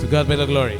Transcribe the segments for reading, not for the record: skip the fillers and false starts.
To God be the glory.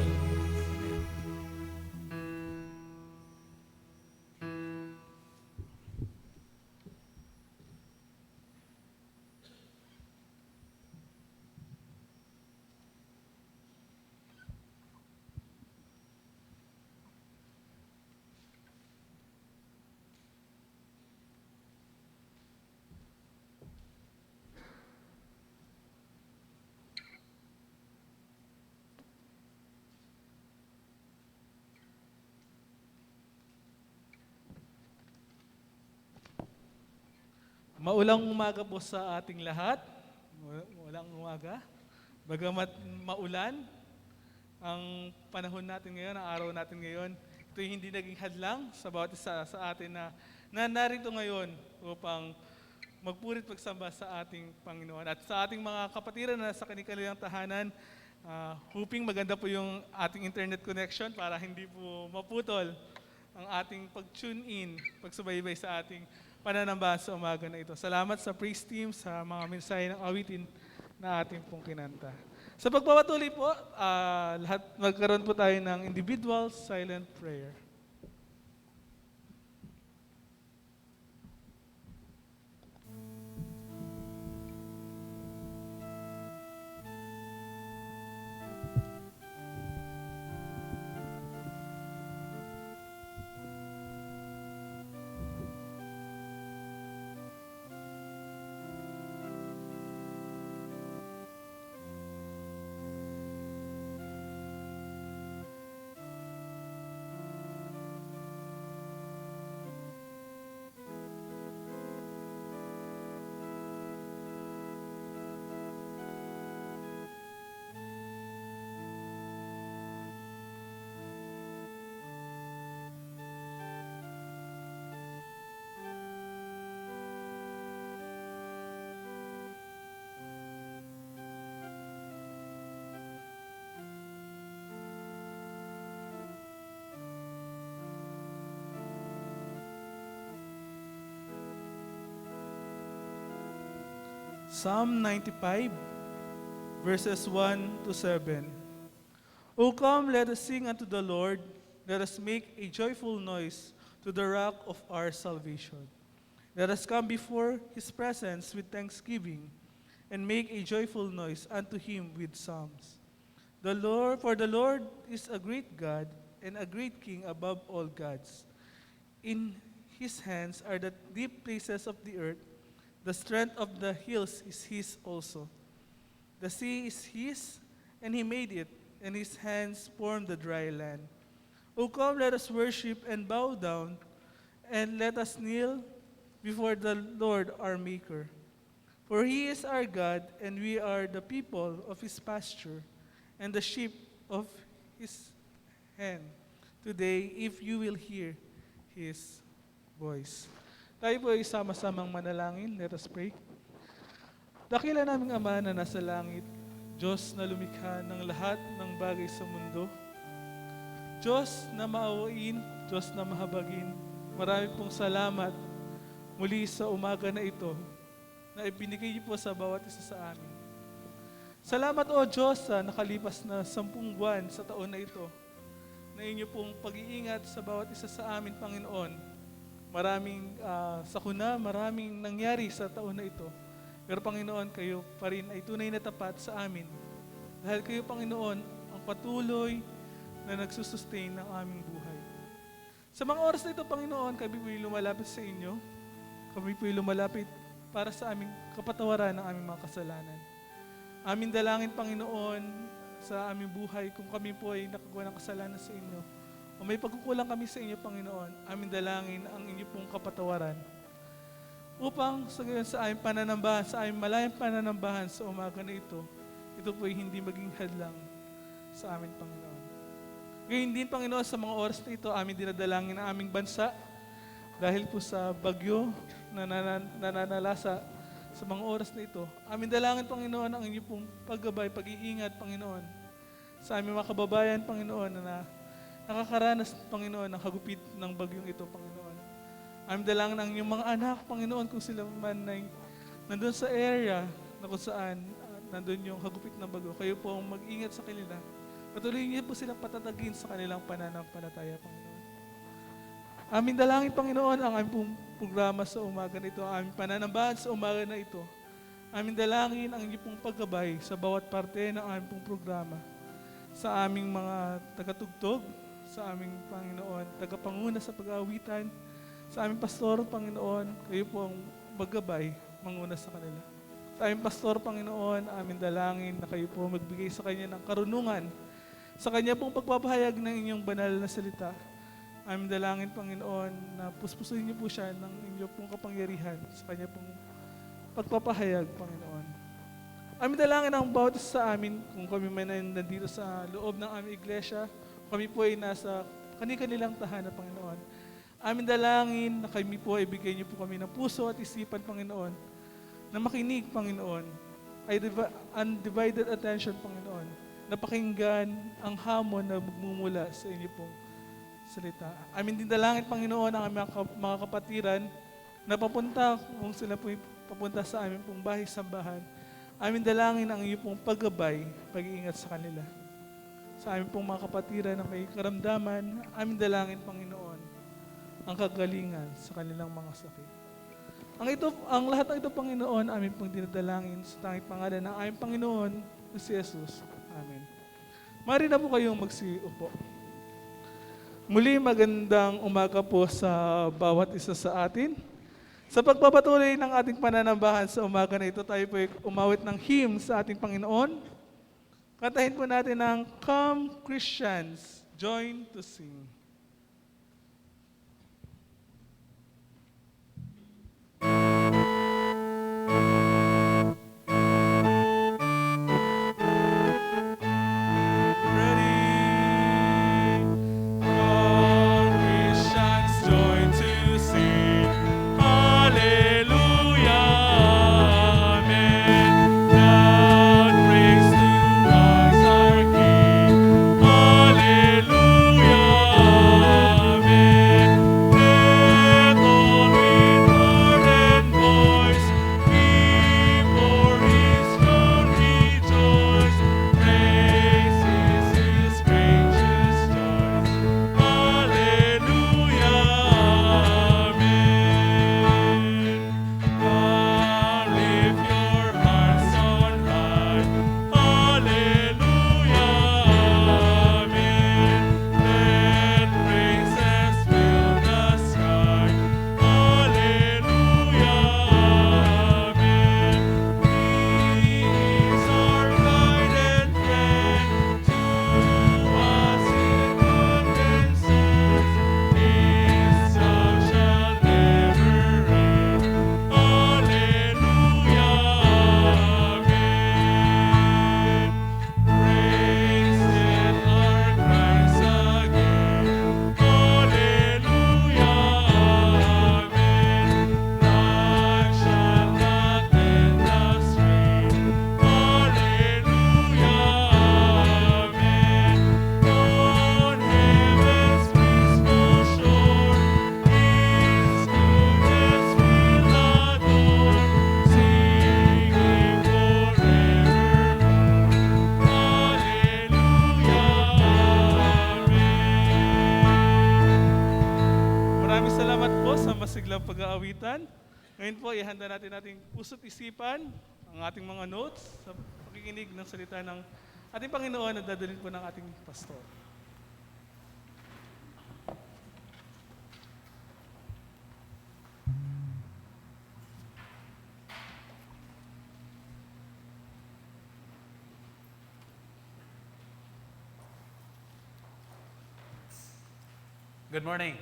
Maulang umaga po sa ating lahat. Maulang umaga. Bagamat maulan, ang panahon natin ngayon, ang araw natin ngayon, ito'y hindi naging hadlang sa bawat isa sa atin na narito ngayon upang magpurit pagsamba sa ating Panginoon. At sa ating mga kapatiran na sa kanilang tahanan, hoping maganda po yung ating internet connection para hindi po maputol ang ating pag-tune in, pagsubaybay sa ating pananambahan sa umaga na ito. Salamat sa praise team, sa mga mensahe ng awitin na ating pong kinanta. Sa pagpapatuloy po, lahat magkaroon po tayo ng individual silent prayer. Psalm 95, verses 1 to 7. O come, let us sing unto the Lord. Let us make a joyful noise to the rock of our salvation. Let us come before his presence with thanksgiving and make a joyful noise unto him with psalms. For the Lord is a great God and a great King above all gods. In his hands are the deep places of the earth. The strength of the hills is his also. The sea is his, and he made it, and his hands formed the dry land. O come, let us worship and bow down, and let us kneel before the Lord our Maker. For he is our God, and we are the people of his pasture, and the sheep of his hand. Today, if you will hear his voice. Tayo po ay sama-samang manalangin. Let us pray. Dakila naming Ama na nasa langit, Diyos na lumikha ng lahat ng bagay sa mundo, Diyos na maawain, Diyos na mahabagin, marami pong salamat muli sa umaga na ito na ibinigay niyo po sa bawat isa sa amin. Salamat o Diyos sa nakalipas na 10 buwan sa taon na ito na inyo pong pag-iingat sa bawat isa sa amin, Panginoon. Maraming sakuna, maraming nangyari sa taon na ito. Pero Panginoon, kayo pa rin ay tunay na tapat sa amin. Dahil kayo, Panginoon, ang patuloy na nagsusustain ng aming buhay. Sa mga oras na ito, Panginoon, kami po'y lumalapit sa inyo. Kami po'y lumalapit para sa aming kapatawaran ng aming mga kasalanan. Aming dalangin, Panginoon, sa aming buhay kung kami po ay nakagawa ng kasalanan sa inyo. O may pagkukulang kami sa inyo, Panginoon, aming dalangin ang inyo pong kapatawaran. Upang sa aming pananambahan, sa aming malayang pananambahan sa umaga na ito po ay hindi maging hadlang sa amin, Panginoon. Ngayon din, Panginoon, sa mga oras na ito, aming dinadalangin ang aming bansa dahil po sa bagyo na nananalasa sa mga oras na ito. Aming dalangin, Panginoon, ang inyo pong paggabay, pag-iingat, Panginoon, sa aming mga kababayan, Panginoon, na nakakaranas, Panginoon, ng hagupit ng bagyong ito, Panginoon. Aming dalangin ang inyong mga anak, Panginoon, kung sila man ay nandun sa area na kung saan nandun yung hagupit ng bagyo. Kayo po ang mag-ingat sa kanila. Patuloy niyo po silang patatagin sa kanilang pananampalataya, Panginoon. Aming dalangin, Panginoon, ang aming pong programa sa umaga na ito, ang aming pananambahan sa umaga na ito. Aming dalangin ang inyong pong paggabay sa bawat parte ng aming pong programa. Sa aming mga tagatugtog, sa aming Panginoon, tagapanguna sa pag-aawitan, sa aming pastor, Panginoon, kayo po ang maggabay, manguna sa kanila. Sa aming pastor, Panginoon, aming dalangin na kayo po magbigay sa kanya ng karunungan, sa kanya pong pagpapahayag ng inyong banal na salita. Aming dalangin, Panginoon, na puspusin niyo po siya ng inyong pong kapangyarihan sa kanya pong pagpapahayag, Panginoon. Aming dalangin ang bawat isa sa amin, kung kami man ay nandito sa loob ng aming iglesia, kami po ay nasa kanilang tahanan, Panginoon. Aming dalangin na kami po ay bigyan niyo po kami ng puso at isipan, Panginoon, na makinig, Panginoon, ay undivided attention, Panginoon, na pakinggan ang hamon na magmumula sa inyo pong salita. Amin din dalangin, Panginoon, ang aming mga kapatiran na papunta, kung sila po papunta sa aming pong bahay-sambahan. Amin dalangin ang iyong pong paggabay, pag-iingat sa kanila. Sa aming pong mga kapatiran na may karamdaman, amin dalangin, Panginoon, ang kagalingan sa kanilang mga sakit. Ang lahat ng ito, Panginoon, amin pong dinadalangin sa tanging pangalan ng aming Panginoon na si Jesus. Amen. Mari na po kayong magsiupo. Muli, magandang umaga po sa bawat isa sa atin. Sa pagpapatuloy ng ating pananambahan sa umaga na ito, tayo po umawit ng hymn sa ating Panginoon. Kantahin po natin ang Come Christians, Join to Sing. masiglang pag-aawitan. Ngayon po, ihanda natin ating puso't isipan, ang ating mga notes sa pakikinig ng salita ng ating Panginoon na dadalhin po ng ating pastor. Good morning.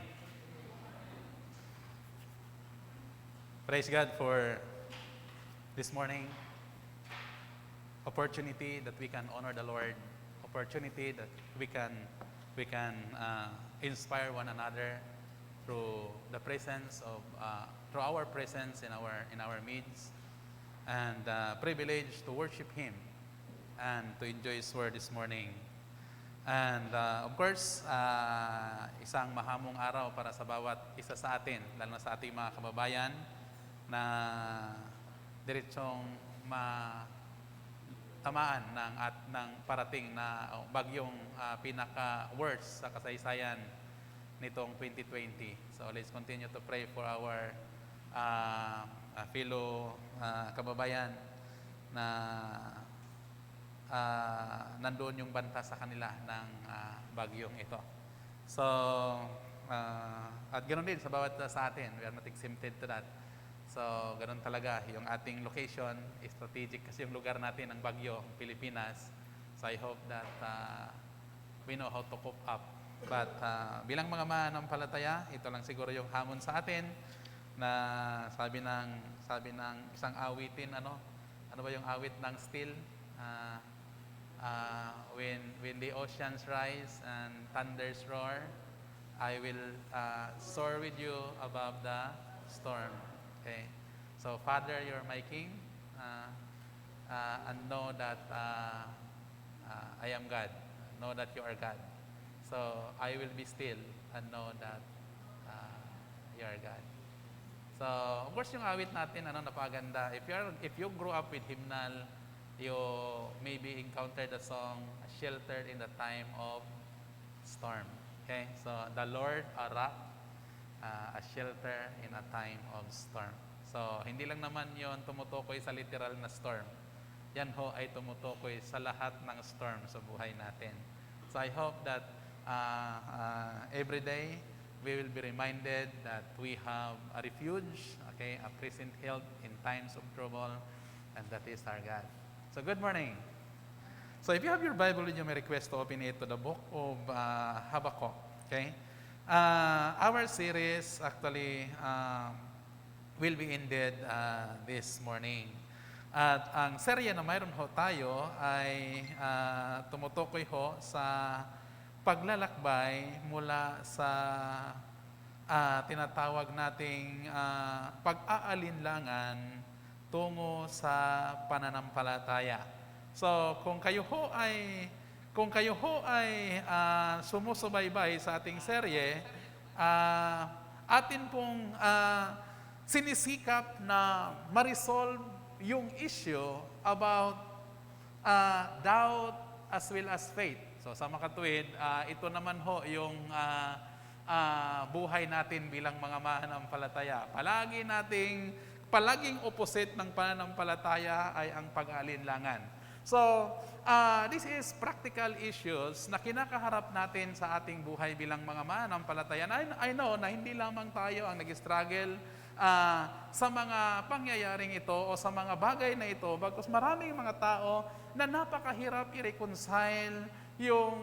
Praise God for this morning. Opportunity that we can honor the Lord. Opportunity that we can inspire one another through the presence of through our presence in our midst, and privilege to worship Him and to enjoy His word this morning. And of course, isang mahamong araw para sa bawat isa sa atin, lalo na sa ating mga kababayan na diretsong tamaan ng parating na bagyong pinaka-worst sa kasaysayan nitong 2020. So let's continue to pray for our fellow kababayan na nandoon yung banta sa kanila ng bagyong ito. So, at ganoon din sa bawat sa atin, we are not exempted to that. So, ganoon talaga yung ating location, strategic kasi yung lugar natin ng bagyo, Pilipinas. So, I hope that we know how to cope up. But bilang mga mananampalataya, ito lang siguro yung hamon sa atin na sabi ng isang awitin, ano ba yung awit ng still? When the oceans rise and thunders roar, I will soar with you above the storm. Okay. So, Father, you're my King, and know that I am God. Know that you are God. So, I will be still and know that you are God. So, of course, yung awit natin, napaganda. If you grew up with hymnal, you maybe encountered the song "Sheltered in the Time of Storm." Okay, so the Lord a rock, a shelter in a time of storm. So hindi lang naman yon tumutukoy sa literal na storm. Yan ho ay tumutukoy sa lahat ng storm sa buhay natin. So I hope that every day we will be reminded that we have a refuge, okay, a present help in times of trouble, and that is our God. So good morning. So if you have your Bible, you may request to open it to the book of Habakkuk. Okay? Our series actually will be ended this morning. At ang serye na mayroon ho tayo ay tumutukoy ho sa paglalakbay mula sa tinatawag nating pag-aalinlangan tungo sa pananampalataya. So, kung kayo ho ay sumusubaybay sa ating serye, atin pong sinisikap na ma-resolve yung issue about doubt as well as faith. So, sa makatuwid, ito naman ho yung buhay natin bilang mga mananampalataya. Palaging opposite ng pananampalataya ay ang pag-aalinlangan. So, this is practical issues na kinakaharap natin sa ating buhay bilang mga mananampalataya. I know na hindi lamang tayo ang nag-struggle sa mga pangyayaring ito o sa mga bagay na ito, bagkus maraming mga tao na napakahirap i-reconcile yung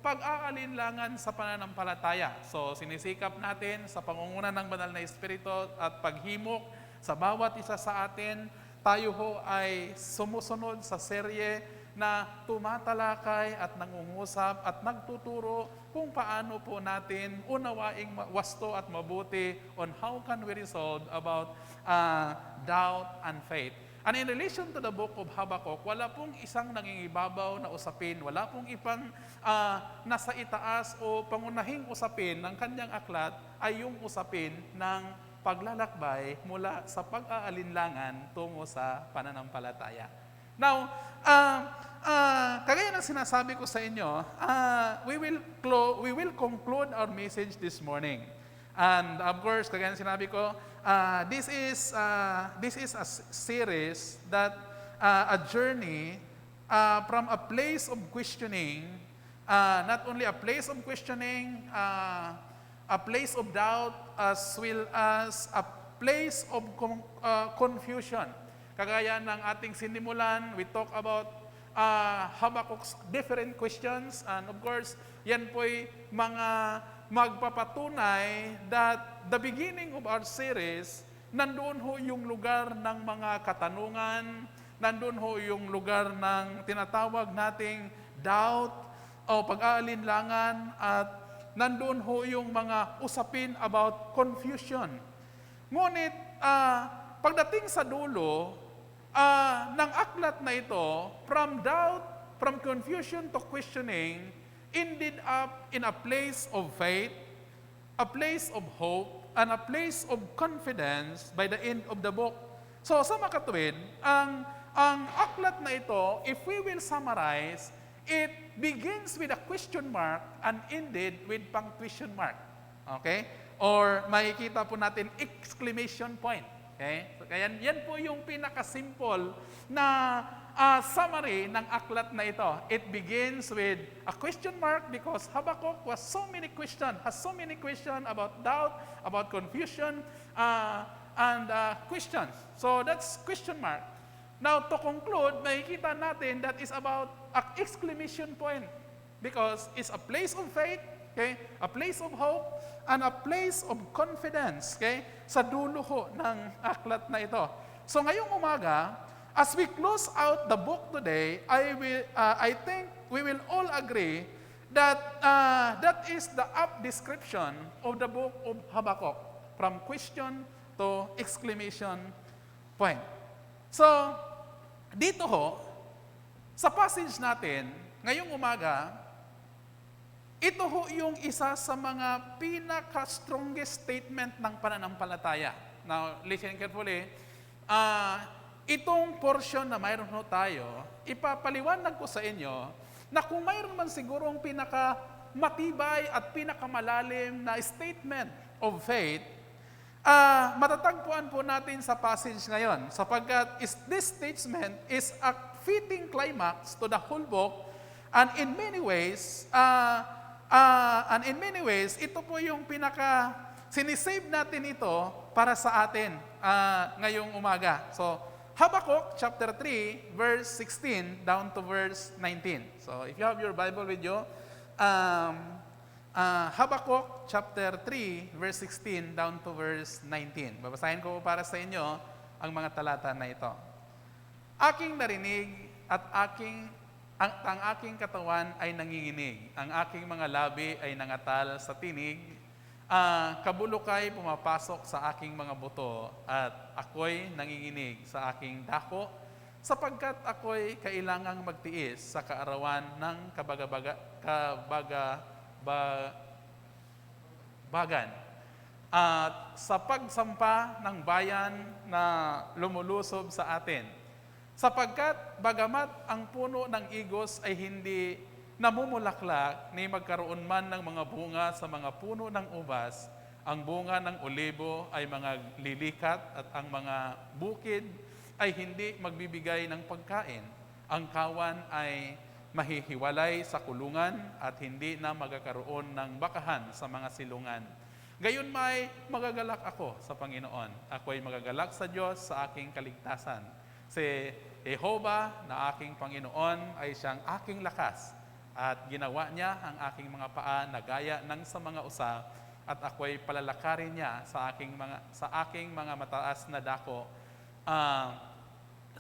pag-aalinlangan sa pananampalataya. So, sinisikap natin sa pangunguna ng Banal na Espiritu at paghimok sa bawat isa sa atin, tayo ho ay sumusunod sa serye na tumatalakay at nangungusap at nagtuturo kung paano po natin unawaing wasto at mabuti on how can we resolve about doubt and faith. And in relation to the book of Habakkuk, wala pong isang nangingibabaw na usapin, wala pong ipang nasa itaas o pangunahing usapin ng kanyang aklat ay yung usapin ng paglalakbay mula sa pag-aalinlangan tungo sa pananampalataya. Now, kagaya ng sinasabi ko sa inyo, we will conclude our message this morning. And of course, kagaya ng sinabi ko, this is a series that a journey from a place of questioning, not only a place of questioning, a place of doubt, as well as a place of confusion. Kagaya ng ating sinimulan, we talk about Habakkuk's different questions, and of course, yan po'y mga magpapatunay that the beginning of our series, nandoon ho yung lugar ng mga katanungan, nandoon ho yung lugar ng tinatawag nating doubt o pag-aalinlangan, at nandoon ho yung mga usapin about confusion. Ngunit, pagdating sa dulo ng aklat na ito, from doubt, from confusion to questioning, ended up in a place of faith, a place of hope, and a place of confidence by the end of the book. So, sa makatuwid, ang ang aklat na ito, if we will summarize, it begins with a question mark and ended with punctuation mark. Okay? Or makikita po natin exclamation point. Okay? So, kaya yan po yung pinaka-simple na summary ng aklat na ito. It begins with a question mark because Habakkuk has so many questions about doubt, about confusion, and questions. So that's question mark. Now to conclude, makikita natin that is about an exclamation point because it's a place of faith, okay? A place of hope, and a place of confidence, okay? Sa dulo ho ng aklat na ito. So ngayong umaga, as we close out the book today, I think we will all agree that that is the up description of the book of Habakkuk, from question to exclamation point. So, dito ho, sa passage natin, ngayong umaga, ito ho yung isa sa mga pinaka-strongest statement ng pananampalataya. Now, listen carefully. Itong portion na mayroon ho tayo, ipapaliwanag ko sa inyo na kung mayroon man sigurong pinaka-matibay at pinaka-malalim na statement of faith, matatagpuan po natin sa passage ngayon sapagkat this statement is a fitting climax to the whole book and in many ways, ito po yung sinisave natin ito para sa atin ngayong umaga. So, Habakkuk chapter 3, verse 16 down to verse 19. So, if you have your Bible with you, Habakkuk chapter 3, verse 16 down to verse 19. Babasahin ko para sa inyo ang mga talata na ito. Aking narinig at ang aking katawan ay nanginginig. Ang aking mga labi ay nangatal sa tinig. Kabulukay pumapasok sa aking mga buto at ako'y nanginginig sa aking dako sapagkat ako'y kailangang magtiis sa kaarawan ng bagan at sa pagsampa ng bayan na lumulusob sa atin. Sapagkat bagamat ang puno ng igos ay hindi namumulaklak ni magkaroon man ng mga bunga sa mga puno ng ubas, ang bunga ng olibo ay mga lilikat at ang mga bukid ay hindi magbibigay ng pagkain. Ang kawan ay mahihiwalay sa kulungan at hindi na magkakaroon ng bakahan sa mga silungan. Gayon may magagalak ako sa Panginoon. Ako'y magagalak sa Diyos sa aking kaligtasan. Si Jehovah na aking Panginoon ay siyang aking lakas at ginawa niya ang aking mga paa na gaya ng sa mga usa at ako'y palalakarin niya sa aking mga mataas na dako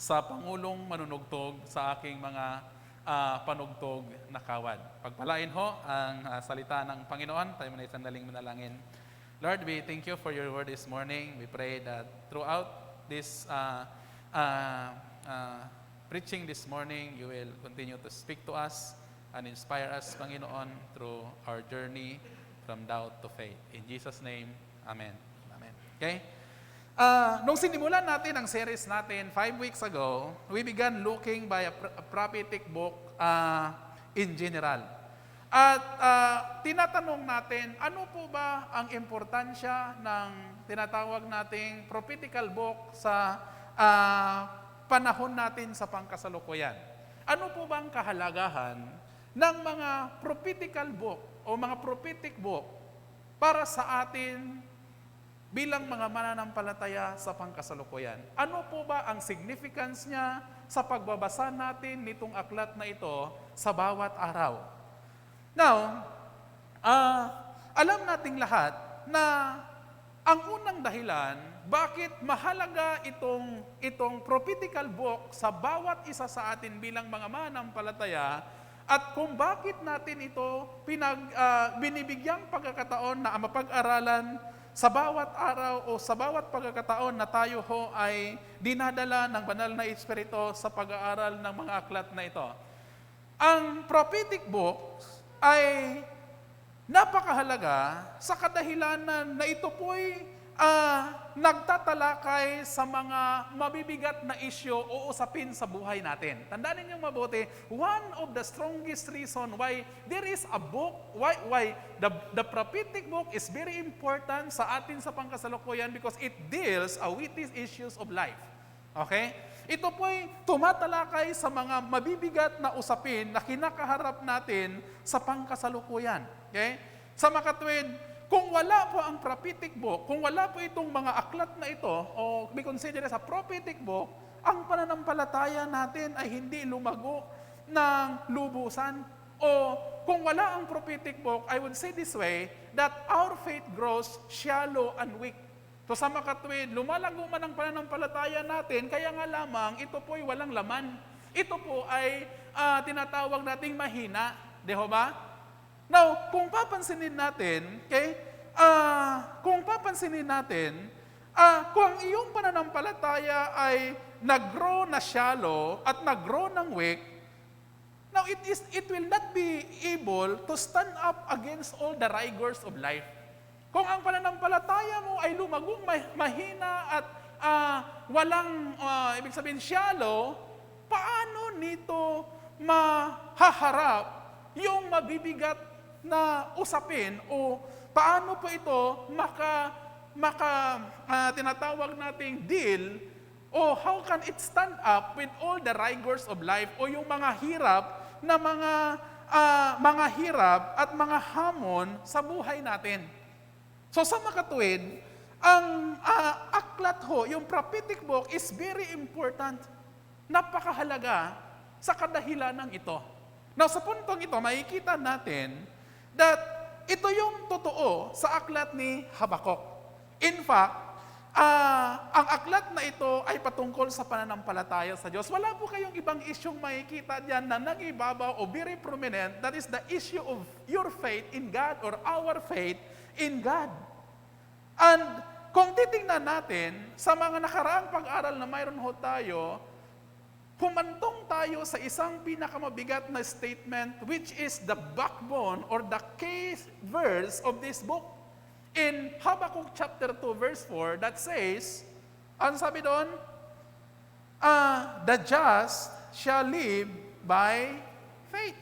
sa pangulong manunugtog sa aking mga panugtog na kawad. Pagpalain ho ang salita ng Panginoon. Tayo muna sandaling manalangin. Lord, we thank you for your word this morning. We pray that throughout this preaching this morning, you will continue to speak to us and inspire us, Panginoon, through our journey from doubt to faith. In Jesus' name, Amen. Amen. Okay? Nung sinimulan natin ang series natin 5 weeks ago, we began looking by a prophetic book in general. At tinatanong natin, ano po ba ang importansya ng tinatawag nating prophetical book sa panahon natin sa pangkasalukuyan? Ano po ba ang kahalagahan ng mga prophetical book o mga prophetic book para sa atin bilang mga mananampalataya sa pangkasalukuyan? Ano po ba ang significance niya sa pagbabasa natin nitong aklat na ito sa bawat araw? Now, alam nating lahat na ang unang dahilan bakit mahalaga itong prophetical book sa bawat isa sa atin bilang mga mananampalataya at kung bakit natin ito binibigyang pagkakataon na mapag-aralan sa bawat araw o sa bawat pagkakataon na tayo ho ay dinadala ng banal na Espiritu sa pag-aaral ng mga aklat na ito. Ang prophetic books ay napakahalaga sa kadahilanan na ito po'y nagtatalakay sa mga mabibigat na isyu o usapin sa buhay natin. Tandaan ninyong mabuti, one of the strongest reason why there is a book, why the prophetic book is very important sa atin sa pangkasalukuyan because it deals with these issues of life. Okay? Ito po'y tumatalakay sa mga mabibigat na usapin na kinakaharap natin sa pangkasalukuyan. Okay? Sa makatwid, kung wala po ang prophetic book, kung wala po itong mga aklat na ito, o we consider as a prophetic book, ang pananampalataya natin ay hindi lumago ng lubusan. O kung wala ang prophetic book, I would say this way, that our faith grows shallow and weak. So sa makatwid, lumalago man ang pananampalataya natin, kaya nga lamang, ito po ay walang laman. Ito po ay tinatawag nating mahina. Di ho ba? Now, kung papansinin natin, kung ang iyong pananampalataya ay nag-grow na shallow at nag-grow ng weak, now it will not be able to stand up against all the rigors of life. Kung ang pananampalataya mo ay lumagong mahina at walang, ibig sabihin, shallow, paano nito mahaharap yung mabibigat na usapin o paano po ito tinatawag nating deal o how can it stand up with all the rigors of life o yung mga hirap na mga hirap at mga hamon sa buhay natin. So sa makatuwid, ang aklat ho, yung prophetic book is very important. Napakahalaga sa kadahilanang ito. Now sa puntong ito, makikita natin that ito yung totoo sa aklat ni Habakuk. In fact, ang aklat na ito ay patungkol sa pananampalataya sa Diyos. Wala po kayong ibang isyong makikita diyan na nag-ibabaw o very prominent. That is the issue of your faith in God or our faith in God. And kung titingnan natin sa mga nakaraang pag-aral na mayroon ho tayo, humantong tayo sa isang pinakamabigat na statement which is the backbone or the key verse of this book. In Habakkuk chapter 2 verse 4 that says, ano sabi doon? The just shall live by faith.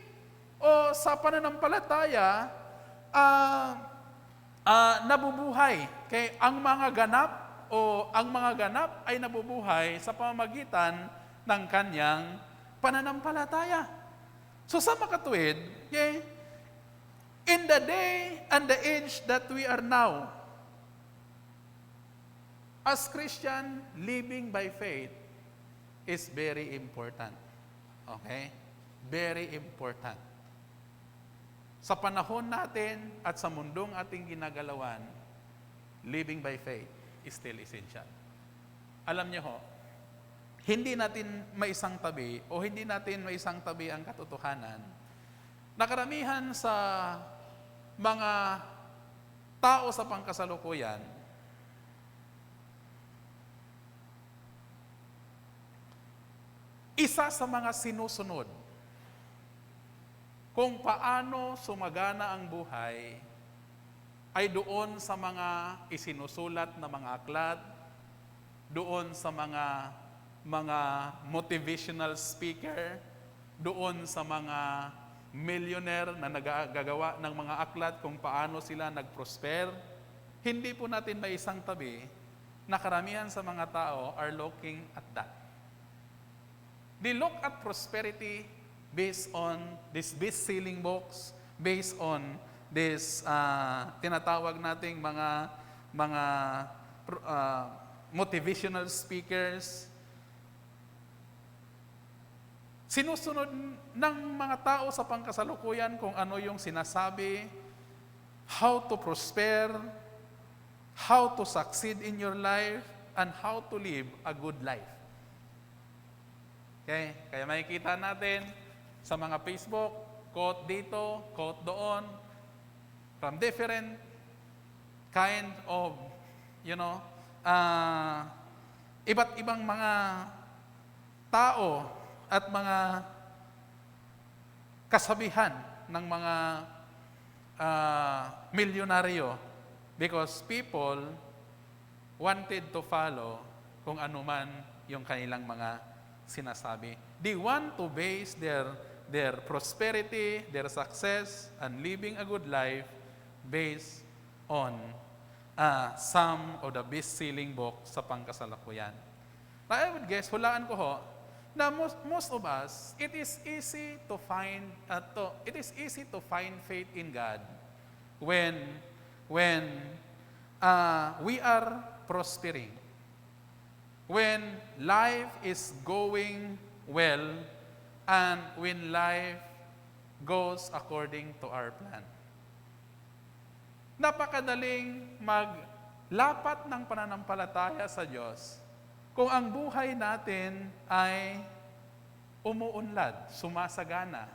O sa pananampalataya, nabubuhay. Kaya ang mga ganap ay nabubuhay sa pamamagitan ng kanyang pananampalataya. So sa makatuwid, in the day and the age that we are now, as Christian, living by faith is very important. Okay? Very important. Sa panahon natin at sa mundong ating ginagalawan, living by faith is still essential. Alam niyo ho, hindi natin maisang tabi o hindi natin maisang tabi ang katotohanan na karamihan sa mga tao sa pangkasalukuyan isa sa mga sinusunod kung paano sumagana ang buhay ay doon sa mga isinusulat na mga aklat, doon sa mga motivational speaker, doon sa mga millionaire na nagagawa ng mga aklat kung paano sila nag-prosper. Hindi po natin maisang tabi na karamihan sa mga tao are looking at that. They look at prosperity based on these best-selling books, based on this tinatawag nating mga motivational speakers. Sinusunod ng mga tao sa pangkasalukuyan kung ano yung sinasabi, how to prosper, how to succeed in your life, and how to live a good life. Okay? Kaya makikita natin sa mga Facebook, quote dito, quote doon, from different kind of, iba't ibang mga tao at mga kasabihan ng mga milyonaryo because people wanted to follow kung ano man yung kanilang mga sinasabi. They want to base their prosperity, their success, and living a good life based on some of the best-selling book sa pangkasalukuyan. Now, I would guess, hulaan ko ho, na most of us, it is easy to find faith in God when we are prospering, when life is going well, and when life goes according to our plan. Napakadaling maglapat ng pananampalataya sa Diyos kung ang buhay natin ay umuunlad, sumasagana.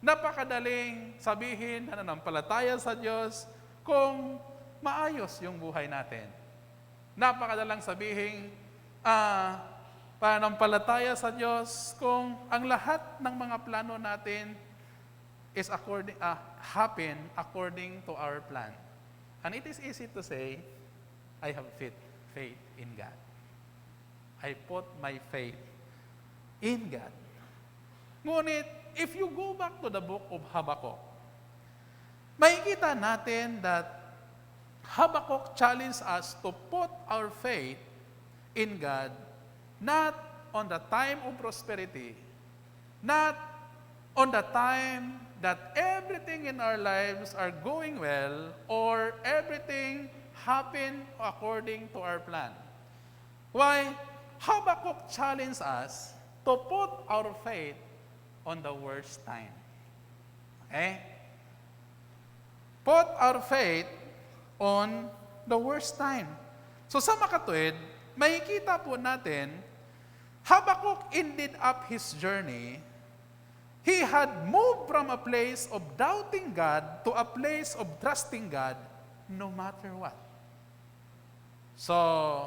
Napakadaling sabihin na nananampalataya sa Diyos kung maayos yung buhay natin. Napakadalang sabihin pananampalataya sa Diyos kung ang lahat ng mga plano natin is happen according to our plan. And it is easy to say, I have faith in God. I put my faith in God. Ngunit, if you go back to the book of Habakkuk, makikita natin that Habakkuk challenged us to put our faith in God, not on the time of prosperity, not on the time that everything in our lives are going well or everything happen according to our plan. Why? Habakkuk challenged us to put our faith on the worst time. Okay? Put our faith on the worst time. So sa makatuwid, makikita po natin, Habakkuk ended up his journey. He had moved from a place of doubting God to a place of trusting God no matter what. So,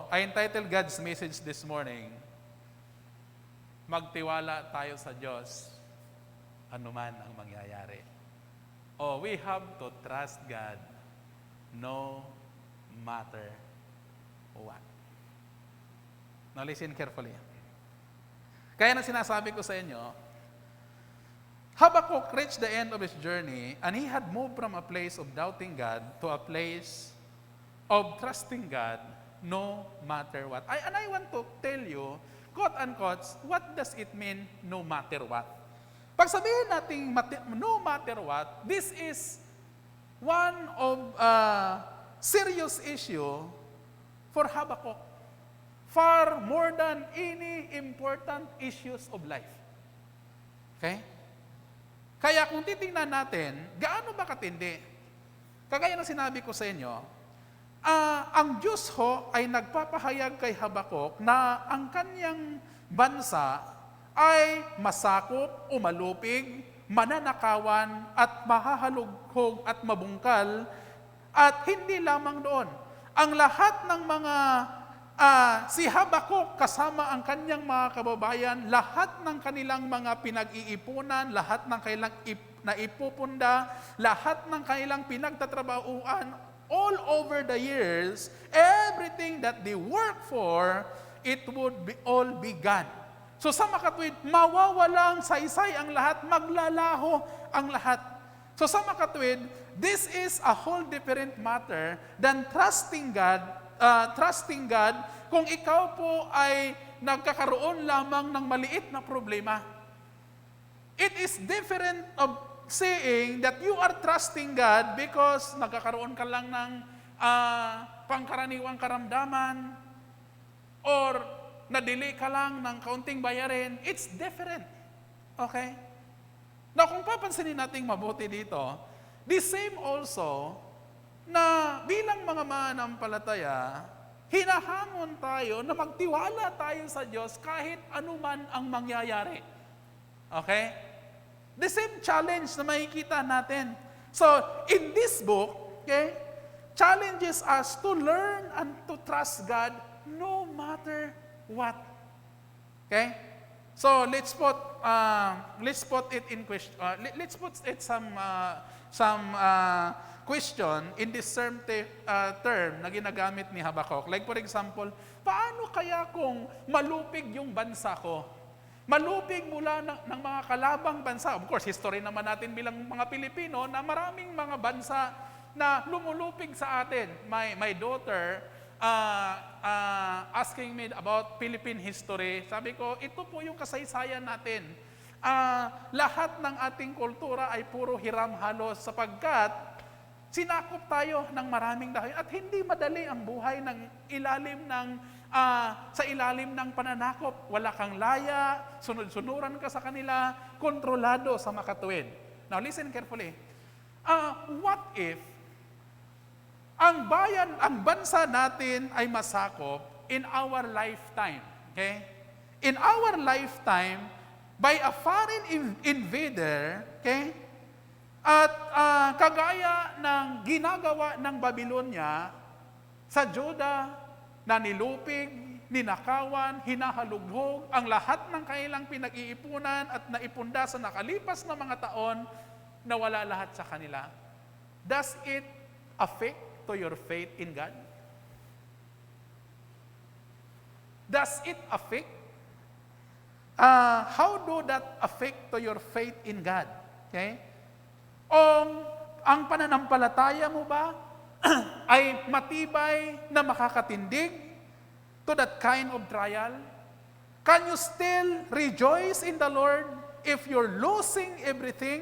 I entitled God's message this morning, magtiwala tayo sa Diyos, anuman ang mangyayari. We have to trust God no matter what. Now listen carefully. Kaya na sinasabi ko sa inyo, Habakkuk reached the end of his journey and he had moved from a place of doubting God to a place of trusting God no matter what. And I want to tell you, quote-unquote, what does it mean no matter what? Pag sabihin natin no matter what, this is one of serious issue for Habakkuk. Far more than any important issues of life. Okay? Kaya kung titingnan natin, gaano ba katindi? Kagaya ng sinabi ko sa inyo, ang Diyos ho ay nagpapahayag kay Habakkuk na ang kanyang bansa ay masakop, umalupig, mananakawan, at mahahalughog at mabungkal, at hindi lamang doon. Ang lahat ng mga si Habakkuk kasama ang kanyang mga kababayan, lahat ng kanilang mga pinag-iipunan, lahat ng kanilang naipupunda, lahat ng kanilang pinagtatrabahuan, all over the years, everything that they work for, it would all be gone. So sa makatuwid, mawawalang saysay ang lahat, maglalaho ang lahat. So sa makatuwid, this is a whole different matter than trusting God kung ikaw po ay nagkakaroon lamang ng maliit na problema. It is different of saying that you are trusting God because nagkakaroon ka lang ng pangkaraniwang karamdaman or na-delay ka lang ng kaunting bayarin. It's different. Okay? Now, kung papansinin natin mabuti dito, the same also na bilang mga mananampalataya, hinahamon tayo na magtiwala tayo sa Diyos kahit anuman ang mangyayari. Okay? The same challenge na makikita natin. So, in this book, okay, challenges us to learn and to trust God no matter what. Okay? So let's put it in question. Let's put it some question in this term na ginagamit ni Habakkuk. Like for example, paano kaya kung malupig yung bansa ko? Malupig mula ng mga kalabang bansa. Of course, history naman natin bilang mga Pilipino na maraming mga bansa na lumulupig sa atin. My daughter asking me about Philippine history. Sabi ko, ito po yung kasaysayan natin. Lahat ng ating kultura ay puro hiram halos sapagkat sinakop tayo ng maraming dahil at hindi madali ang buhay sa ilalim ng pananakop. Wala kang laya, sunod-sunuran ka sa kanila, kontrolado sa makatuwid. Now listen carefully. What if ang bansa natin ay masakop in our lifetime? Okay? In our lifetime, by a foreign invader, okay? At kagaya ng ginagawa ng Babylonia sa Juda na nilupig, ninakawan, hinahalughog ang lahat ng kanilang pinag-iipunan at naipunda sa nakalipas na mga taon, nawala lahat sa kanila. Does it affect to your faith in God? Does it affect? How do that affect to your faith in God? Okay? Ang pananampalataya mo ba ay matibay na makakatindig to that kind of trial? Can you still rejoice in the Lord if you're losing everything?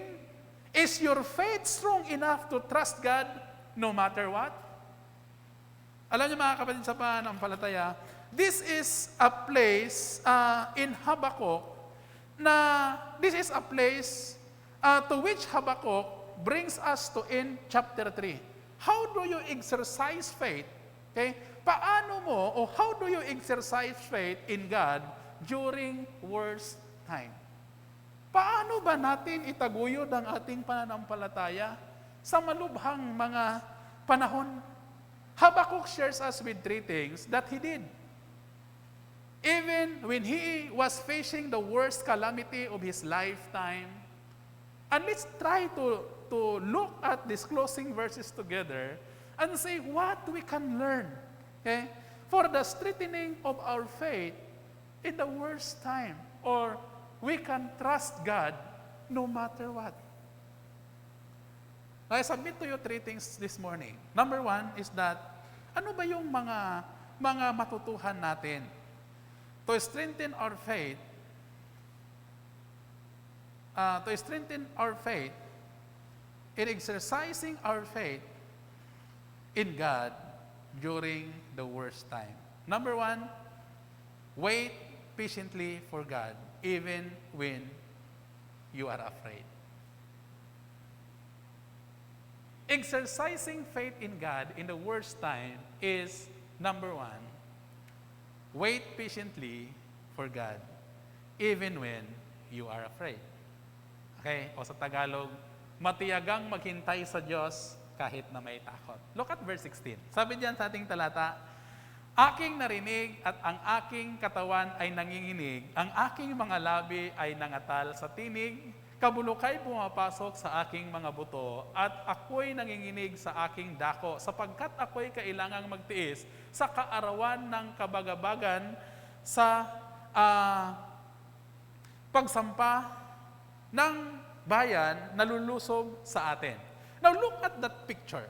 Is your faith strong enough to trust God no matter what? Alam niyo mga kapatid sa pananampalataya, this is a place in Habakkuk this is a place to which Habakkuk brings us to in chapter 3. How do you exercise faith? Okay? Paano mo o how do you exercise faith in God during worst time? Paano ba natin itaguyod ang ating pananampalataya sa malubhang mga panahon? Habakkuk shares us with three things that he did. Even when he was facing the worst calamity of his lifetime, and let's try to look at these closing verses together and say what we can learn, okay, for the strengthening of our faith in the worst time, or we can trust God no matter what. I submit to you three things this morning. Number one is that, ano ba yung mga matutuhan natin to strengthen our faith, in exercising our faith in God during the worst time. Number one, wait patiently for God even when you are afraid. Exercising faith in God in the worst time is, number one, wait patiently for God even when you are afraid. Okay? O sa Tagalog, matiyagang maghintay sa Diyos kahit na may takot. Look at verse 16. Sabi diyan sa ating talata, aking narinig at ang aking katawan ay nanginginig, ang aking mga labi ay nangatal sa tinig, kabulukay pumapasok sa aking mga buto, at ako'y nanginginig sa aking dako, sapagkat ako'y kailangang magtiis sa kaarawan ng kabagabagan sa pagsampa ng bayan na lulusob sa atin. Now look at that picture.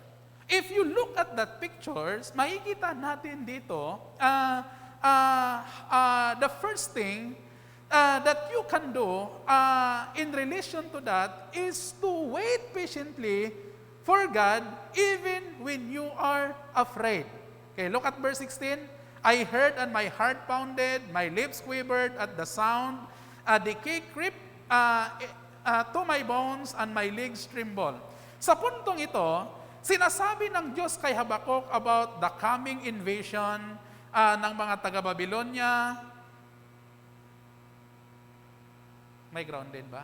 If you look at that pictures, makikita natin dito, the first thing that you can do in relation to that is to wait patiently for God even when you are afraid. Okay, look at verse 16. I heard and my heart pounded, my lips quivered at the sound, decay crept to my bones and my legs trembled. Sa puntong ito, sinasabi ng Diyos kay Habakkuk about the coming invasion ng mga taga-Babylonia. May grounded ba?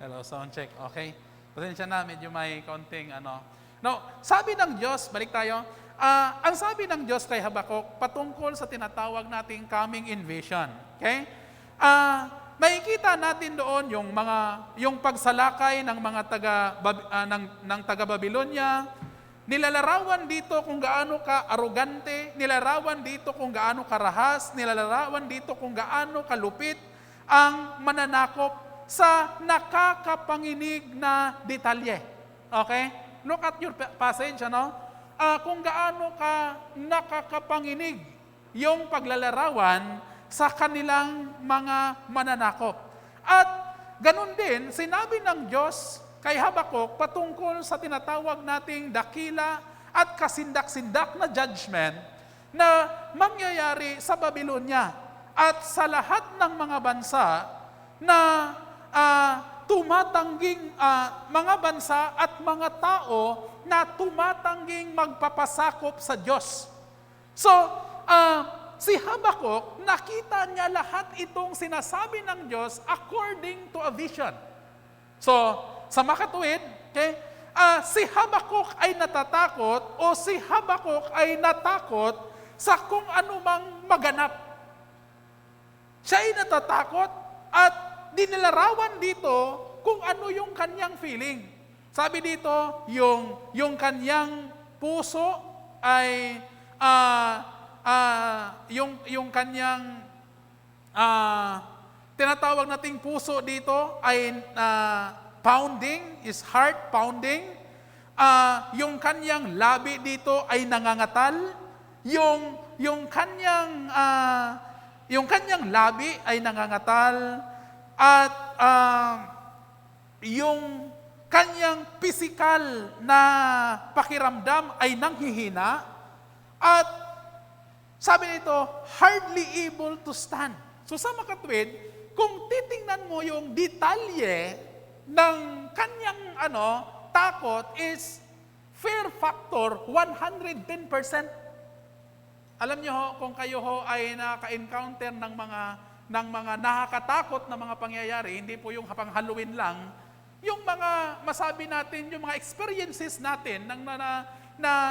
Hello, sound check. Okay. Pasensya na, medyo may kaunting ano. Now, sabi ng Diyos, balik tayo. Ang sabi ng Diyos kay Habakuk patungkol sa tinatawag nating coming invasion. Okay? Makikita natin doon yung pagsalakay ng mga taga Babylonia. Nilalarawan dito kung gaano ka arugante, nilalarawan dito kung gaano karahas, nilalarawan dito kung gaano kalupit ang mananakop sa nakakapanginig na detalye. Okay? Look at your passage, ano? Kung gaano ka nakakapanginig yung paglalarawan sa kanilang mga mananakop. At ganun din, sinabi ng Diyos kay Habakuk patungkol sa tinatawag nating dakila at kasindak-sindak na judgment na mangyayari sa Babylonia at sa lahat ng mga bansa na tumatangging mga bansa at mga tao na tumatangging magpapasakop sa Diyos. So, si Habakuk, nakita niya lahat itong sinasabi ng Diyos according to a vision. So, sa makatuwid, okay, si Habakuk ay natatakot o si Habakuk ay natakot sa kung anumang maganap. Siya ay natatakot at dinilarawan dito kung ano yung kanyang feeling. Sabi dito, yung kanyang puso ay yung kanyang tinatawag nating puso dito ay pounding, is heart pounding. Yung kanyang labi dito ay nangangatal. Yung kanyang labi ay nangangatal at yung kanyang physical na pakiramdam ay nanghihina at sabi nito, hardly able to stand. So sa makatwid, kung titingnan mo yung detalye ng kanyang takot is fear factor 110%. Alam niyo ho, kung kayo ho ay naka-encounter ng mga nakakatakot na mga pangyayari, hindi po yung hapang-Halloween lang, yung mga masabi natin, yung mga experiences natin na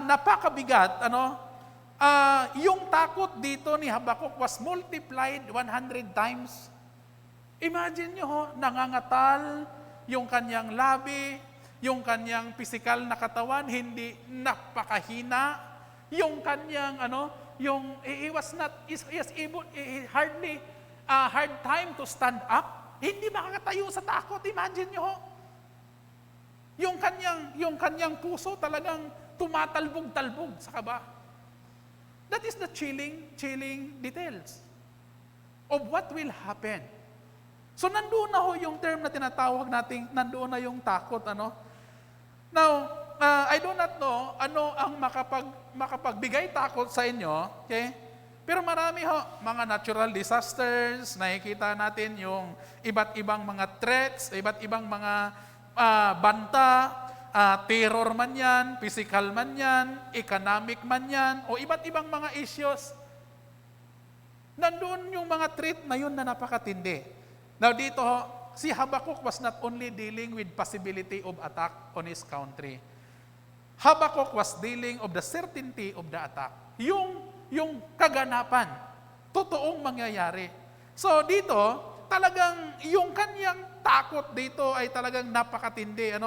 napakabigat, yung takot dito ni Habakuk was multiplied 100 times. Imagine nyo ho, nangangatal yung kanyang labi, yung kanyang physical na katawan, hindi napakahina, yung kanyang yung he was not is able hardly hard time to stand up. Hindi makakatayo sa takot. Imagine nyo ho. Yung kanyang puso talagang tumatalbog-talbog sa kaba. That is the chilling details of what will happen. So nandoon na ho yung term na tinatawag nating, nandoon na yung takot, Now, I do not know ano ang makapagbigay takot sa inyo, okay? Pero marami ho, mga natural disasters, nakikita natin yung iba't ibang mga threats, iba't ibang mga banta, terror man yan, physical man yan, economic man yan, o iba't ibang mga issues. Nandoon yung mga threat na yun na napakatindi. Now dito ho, si Habakuk was not only dealing with possibility of attack on his country. Habakuk was dealing of the certainty of the attack. Yung kaganapan, totoong mangyayari. So dito, talagang yung kanyang takot dito ay talagang napakatindi. And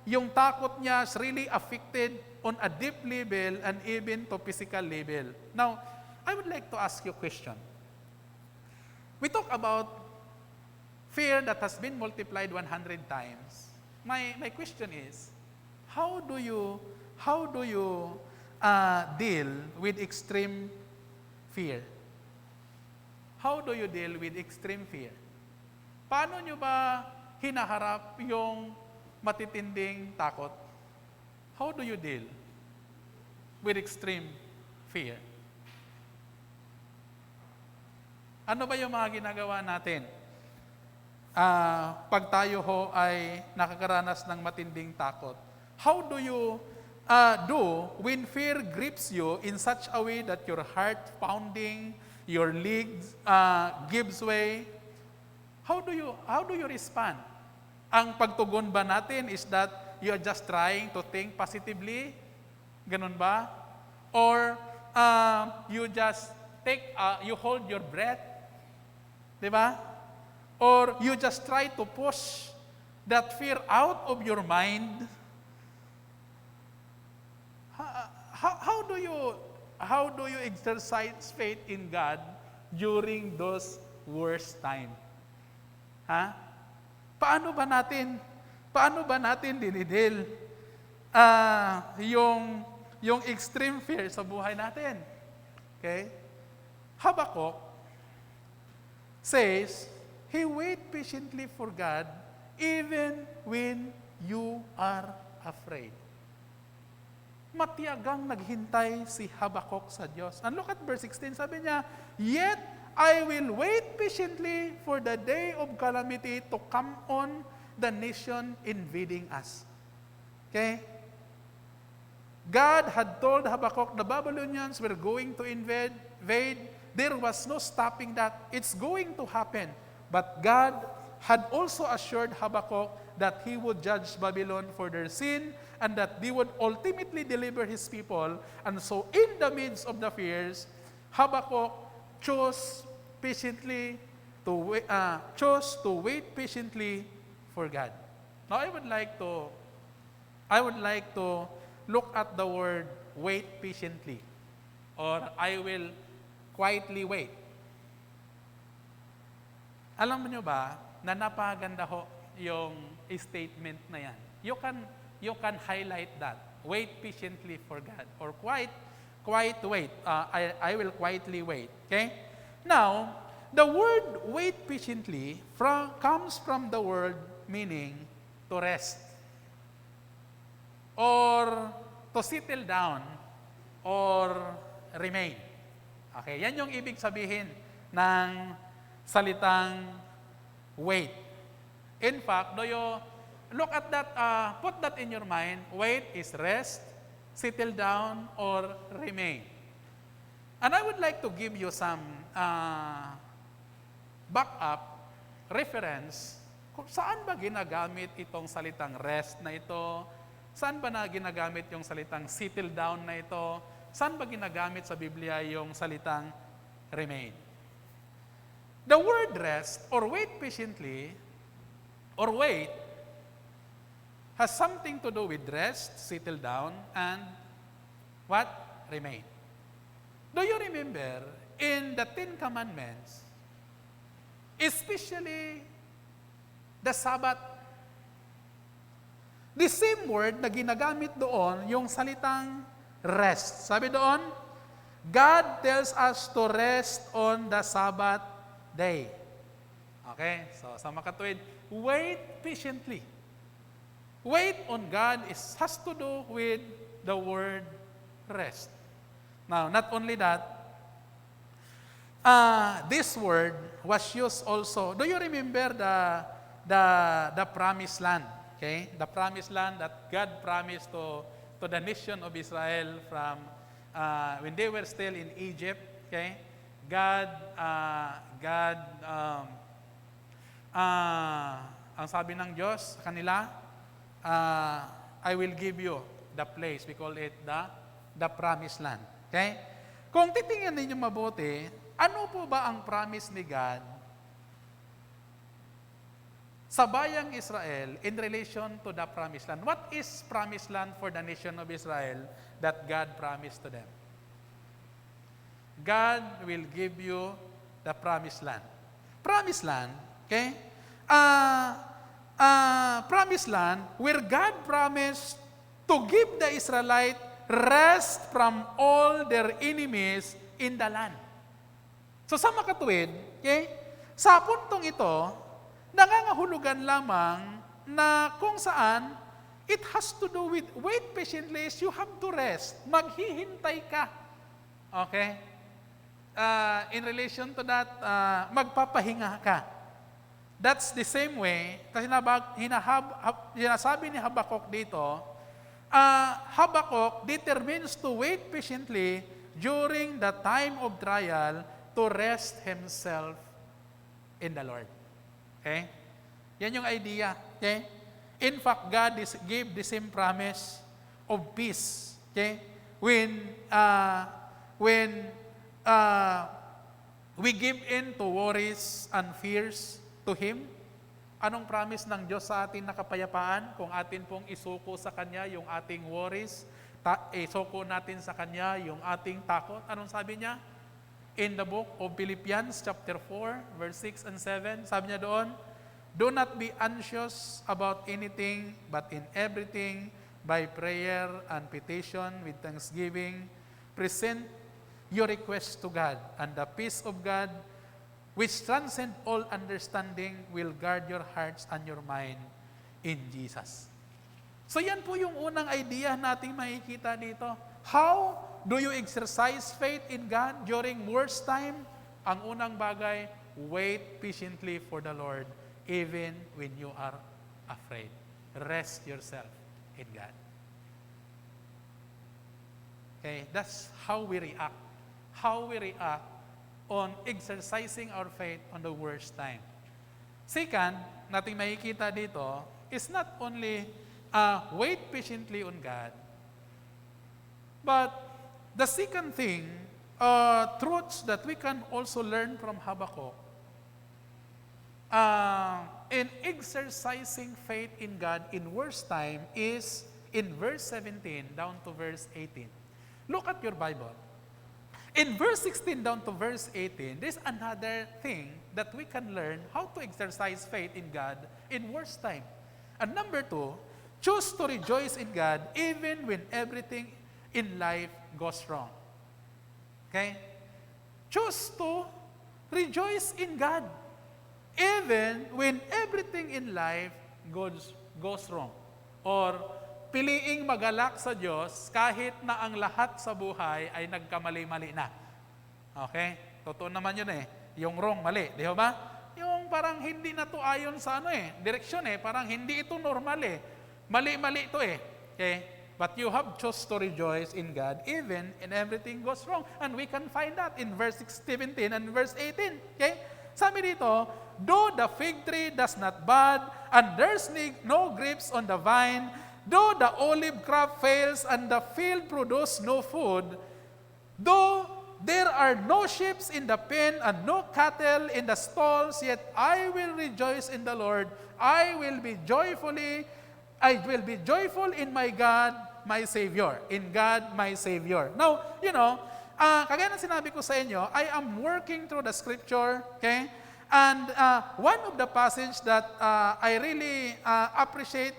yung takot niya is really affected on a deep level and even to physical level. Now, I would like to ask you a question. We talk about fear that has been multiplied 100 times. My question is, how do you deal with extreme fear? How do you deal with extreme fear? Paano nyo ba hinaharap yung matitinding takot? How do you deal with extreme fear? Ano ba yung mga ginagawa natin? Pag tayo ho ay nakakaranas ng matinding takot, how do you do when fear grips you in such a way that your heart pounding, your legs gives way? how do you respond? Ang pagtugon ba natin is that you are just trying to think positively? Ganun ba? Or you just you hold your breath? Di ba? Or you just try to push that fear out of your mind? How do you exercise faith in God during those worst time? Ha? Paano ba natin dinidil yung extreme fear sa buhay natin? Okay? Habakkuk says, he wait patiently for God even when you are afraid. Matiyagang naghintay si Habakkuk sa Diyos. And look at verse 16, sabi niya, yet I will wait patiently for the day of calamity to come on the nation invading us. Okay? God had told Habakkuk, the Babylonians were going to invade. There was no stopping that. It's going to happen. But God had also assured Habakkuk that He would judge Babylon for their sin and that He would ultimately deliver His people. And so in the midst of the fears, Habakkuk chose to wait patiently for God. Now I would like to look at the word wait patiently, or I will quietly wait. Alam niyo ba na napakaganda ho yung statement na yan. You can highlight that. Wait patiently for God, or quiet wait. I will quietly wait. Okay? Now, the word wait patiently comes from the word meaning to rest, or to settle down, or remain. Okay, yan yung ibig sabihin ng salitang wait. In fact, do you look at that, put that in your mind, wait is rest, settle down, or remain. And I would like to give you some backup reference kung saan ba ginagamit itong salitang rest na ito, saan ba na ginagamit yung salitang settle down na ito, saan ba ginagamit sa Biblia yung salitang remain. The word rest or wait patiently or wait has something to do with rest, settle down, and what? Remain. Do you remember in the Ten Commandments, especially the Sabbath, the same word na ginagamit doon, yung salitang rest. Sabi doon, God tells us to rest on the Sabbath day. Okay? So, sa makatuwid, wait patiently. Wait on God has to do with the word rest. Now, not only that, this word was used also. Do you remember the promised land? Okay, the promised land that God promised to the nation of Israel from when they were still in Egypt. Okay, ang sabi ng Diyos sa kanila, I will give you the place. We call it the promised land. Okay? Kung titingnan ninyo mabuti, ano po ba ang promise ni God sa bayang Israel in relation to the promised land? What is promised land for the nation of Israel that God promised to them? God will give you the promised land. Promised land, okay? Promised land where God promised to give the Israelite rest from all their enemies in the land. So sa makatuwid, okay, sa puntong ito, nangangahulugan lamang na kung saan it has to do with wait patiently, you have to rest. Maghihintay ka. Okay? In relation to that, magpapahinga ka. That's the same way, kasi sinasabi ni Habakkuk dito, Habakkuk determines to wait patiently during the time of trial to rest himself in the Lord. Okay? Yan yung idea. Okay? In fact, God gave the same promise of peace. Okay? When we give in to worries and fears to Him, anong promise ng Diyos sa atin na kapayapaan? Kung atin pong isuko sa Kanya yung ating worries, isuko natin sa Kanya yung ating takot. Anong sabi niya? In the book of Philippians chapter 4, verse 6 and 7, sabi niya doon, do not be anxious about anything, but in everything, by prayer and petition with thanksgiving, present your request to God, and the peace of God, which transcends all understanding, will guard your hearts and your mind in Jesus. So yan po yung unang idea nating makikita dito. How do you exercise faith in God during worst time? Ang unang bagay, wait patiently for the Lord even when you are afraid. Rest yourself in God. Okay, that's how we react. How we react on exercising our faith on the worst time. Second, nating makikita dito is not only wait patiently on God, but the second thing, truths that we can also learn from Habakkuk in exercising faith in God in worst time is in verse 17 down to verse 18. Look at your Bible. In verse 16 down to verse 18, there's another thing that we can learn how to exercise faith in God in worst time. And number 2, choose to rejoice in God even when everything in life goes wrong. Okay? Choose to rejoice in God even when everything in life goes wrong. Or piliing magalak sa Diyos kahit na ang lahat sa buhay ay nagkamali-mali na. Okay? Totoo naman yun eh. Yung wrong, mali. Di ba? Yung parang hindi na to ayon sa direksyon eh. Parang hindi ito normal eh. Mali-mali ito eh. Okay? But you have chose to rejoice in God even in everything goes wrong. And we can find that in verse 17 and verse 18. Okay? Sabi dito, though the fig tree does not bud, and there's no grapes on the vine, though the olive crop fails and the field produce no food, though there are no sheep in the pen and no cattle in the stalls, yet I will rejoice in the Lord. I will be joyful in my God, my Savior. In God, my Savior. Now, kagaya ng sinabi ko sa inyo, I am working through the scripture, okay? And one of the passage that I really appreciate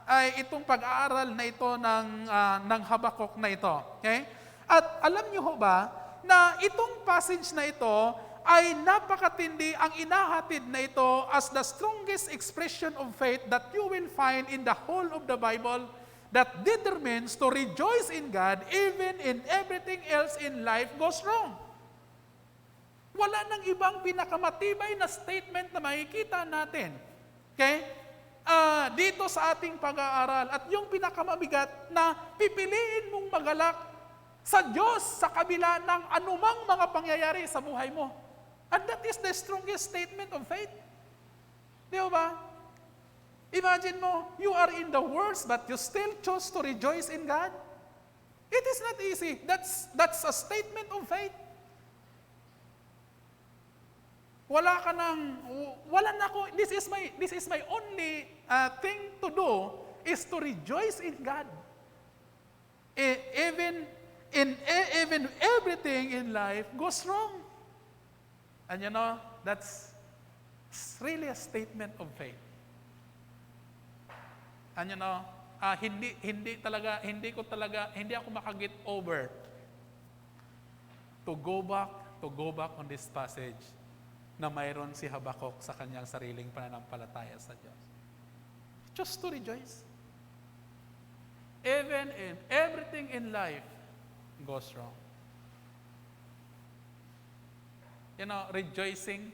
ay itong pag-aaral na ito ng Habakkuk na ito. Okay? At alam niyo ho ba na itong passage na ito ay napakatindi ang inahatid na ito as the strongest expression of faith that you will find in the whole of the Bible that determines to rejoice in God even in everything else in life goes wrong. Wala nang ibang pinakamatibay na statement na makikita natin. Okay? Dito sa ating pag-aaral at yung pinakamabigat na pipiliin mong magalak sa Diyos sa kabila ng anumang mga pangyayari sa buhay mo. And that is the strongest statement of faith. Di ba? Imagine mo, you are in the worst but you still choose to rejoice in God. It is not easy. That's a statement of faith. This is my only thing to do is to rejoice in God. Even everything in life goes wrong. And that's really a statement of faith. And hindi ako makaget over to go back on this passage na mayroon si Habakkuk sa kanyang sariling pananampalataya sa Diyos. Just to rejoice. Even in everything in life goes wrong. Rejoicing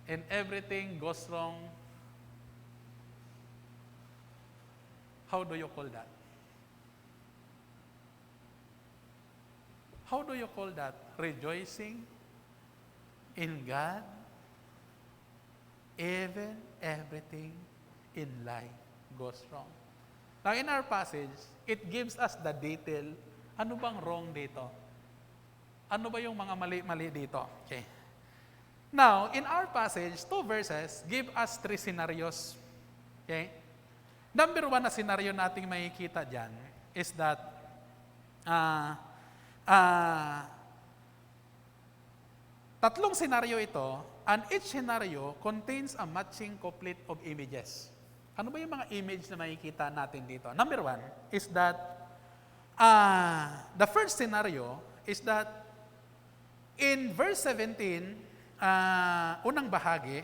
in everything goes wrong. How do you call that? How do you call that? Rejoicing in God even everything in life goes wrong. Now, in our passage, it gives us the detail. Ano bang wrong dito? Ano ba yung mga mali-mali dito? Okay. Now, in our passage, 2 verses give us 3 scenarios. Okay? Number 1 na scenario nating makikita dyan is that tatlong scenario ito, and each scenario contains a matching couplet of images. Ano ba yung mga image na makikita natin dito? Number 1 is that the first scenario is that in verse 17, unang bahagi,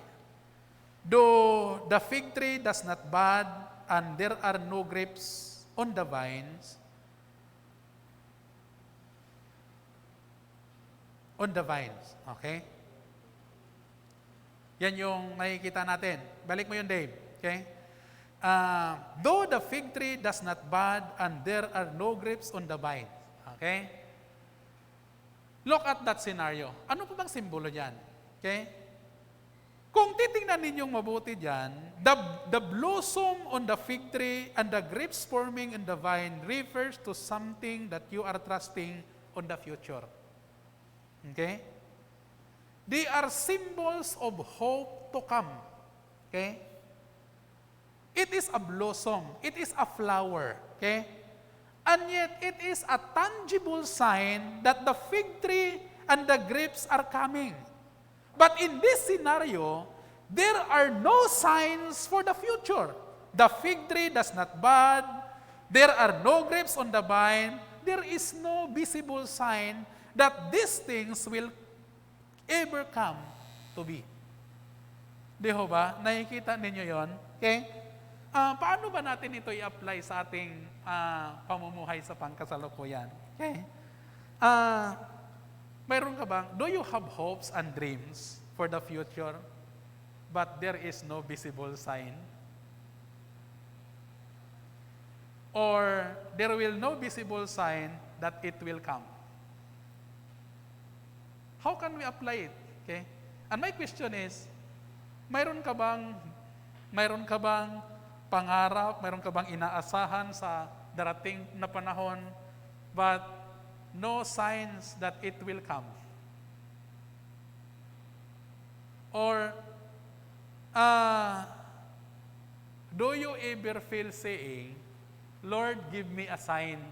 though the fig tree does not bud and there are no grapes on the vines, okay? Yan yung makikita natin. Balik mo yun, Dave. Okay? Though the fig tree does not bud and there are no grapes on the vine. Okay? Look at that scenario. Ano po bang simbolo dyan? Okay? Kung titingnan ninyong mabuti dyan, the blossom on the fig tree and the grapes forming in the vine refers to something that you are trusting on the future. Okay? They are symbols of hope to come. Okay? It is a blossom. It is a flower. Okay? And yet, it is a tangible sign that the fig tree and the grapes are coming. But in this scenario, there are no signs for the future. The fig tree does not bud. There are no grapes on the vine. There is no visible sign that these things will ever come to be. Di ho ba? Nakikita ninyo yon? Okay? Paano ba natin ito i-apply sa ating pamumuhay sa pangkasalukuyan? Okay? Mayroon ka bang, do you have hopes and dreams for the future, but there is no visible sign? Or there will no visible sign that it will come? How can we apply it? Okay? And my question is, mayroon ka bang pangarap, mayroon ka bang inaasahan sa darating na panahon, but no signs that it will come? Or, do you ever feel saying, Lord, give me a sign?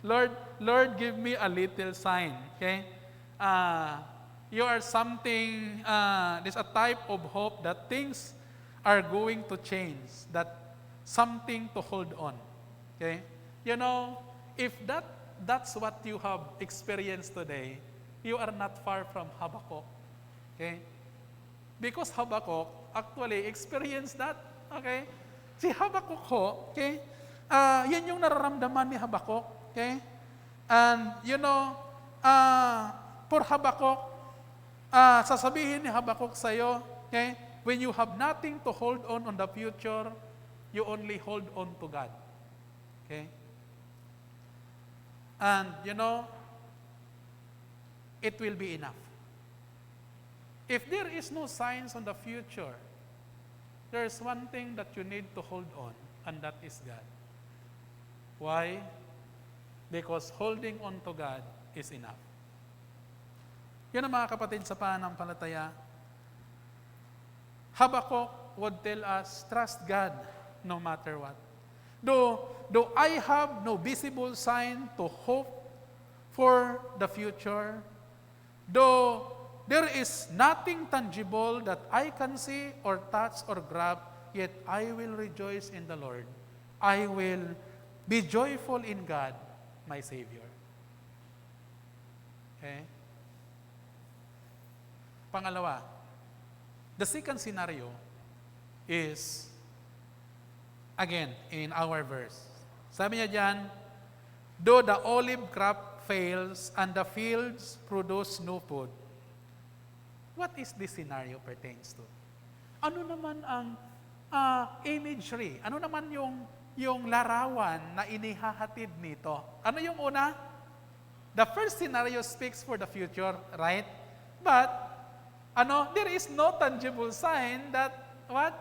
Lord, give me a little sign. Okay? You are something, there's a type of hope that things are going to change, that something to hold on. Okay? You know, if that's what you have experienced today, you are not far from Habakkuk. Okay? Because Habakkuk actually experienced that. Okay? Si Habakkuk ho, okay? Yan yung nararamdaman ni Habakkuk. Okay? And, you know, for Habakkuk, sasabihin ni Habakkuk sa'yo, okay, when you have nothing to hold on the future, you only hold on to God. Okay? And, you know, it will be enough. If there is no signs on the future, there is one thing that you need to hold on, and that is God. Why? Because holding on to God is enough. Yan ang mga kapatid sa pananampalataya. Habakkuk would tell us, trust God no matter what. Though I have no visible sign to hope for the future, though there is nothing tangible that I can see or touch or grab, yet I will rejoice in the Lord. I will be joyful in God, my Savior. Okay? Pangalawa, the second scenario is, again, in our verse. Sabi niya dyan, though the olive crop fails and the fields produce no food. What is this scenario pertains to? Ano naman ang imagery? Ano naman yung larawan na inihahatid nito? Ano yung una? The first scenario speaks for the future, right? But there is no tangible sign that what?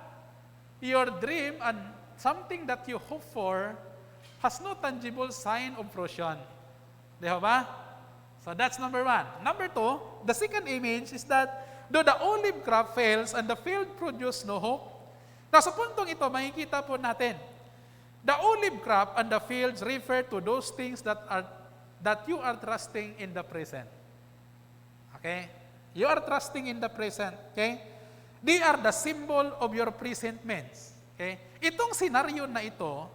Your dream and something that you hope for has no tangible sign of fruition. Di ba? So that's number one. Number two, the second image is that though the olive crop fails and the field produce no hope. Now sa puntong ito, makikita po natin, the olive crop and the fields refer to those things that you are trusting in the present. Okay? You are trusting in the present. Okay? They are the symbol of your presentments. Okay? Itong scenario na ito,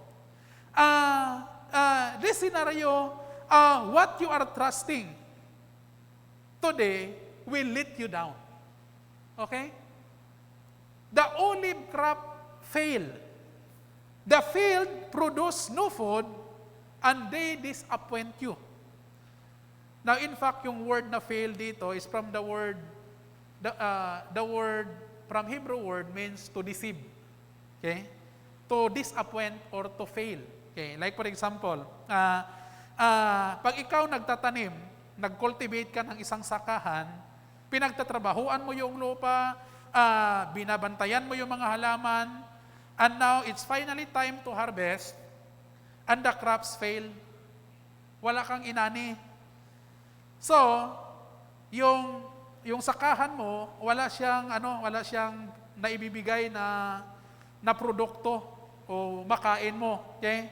this scenario, what you are trusting today will let you down. Okay? The olive crop failed. The field produced no food, and they disappoint you. Now, in fact, yung word na fail dito is from the word from Hebrew word means to deceive. Okay? To disappoint or to fail. Okay? Like for example, pag ikaw nagtatanim, nag-cultivate ka ng isang sakahan, pinagtatrabahuan mo yung lupa, binabantayan mo yung mga halaman, and now it's finally time to harvest, and the crops fail. Wala kang inani. So, yung sakahan mo, wala siyang naibibigay na produkto o makain mo. Okay?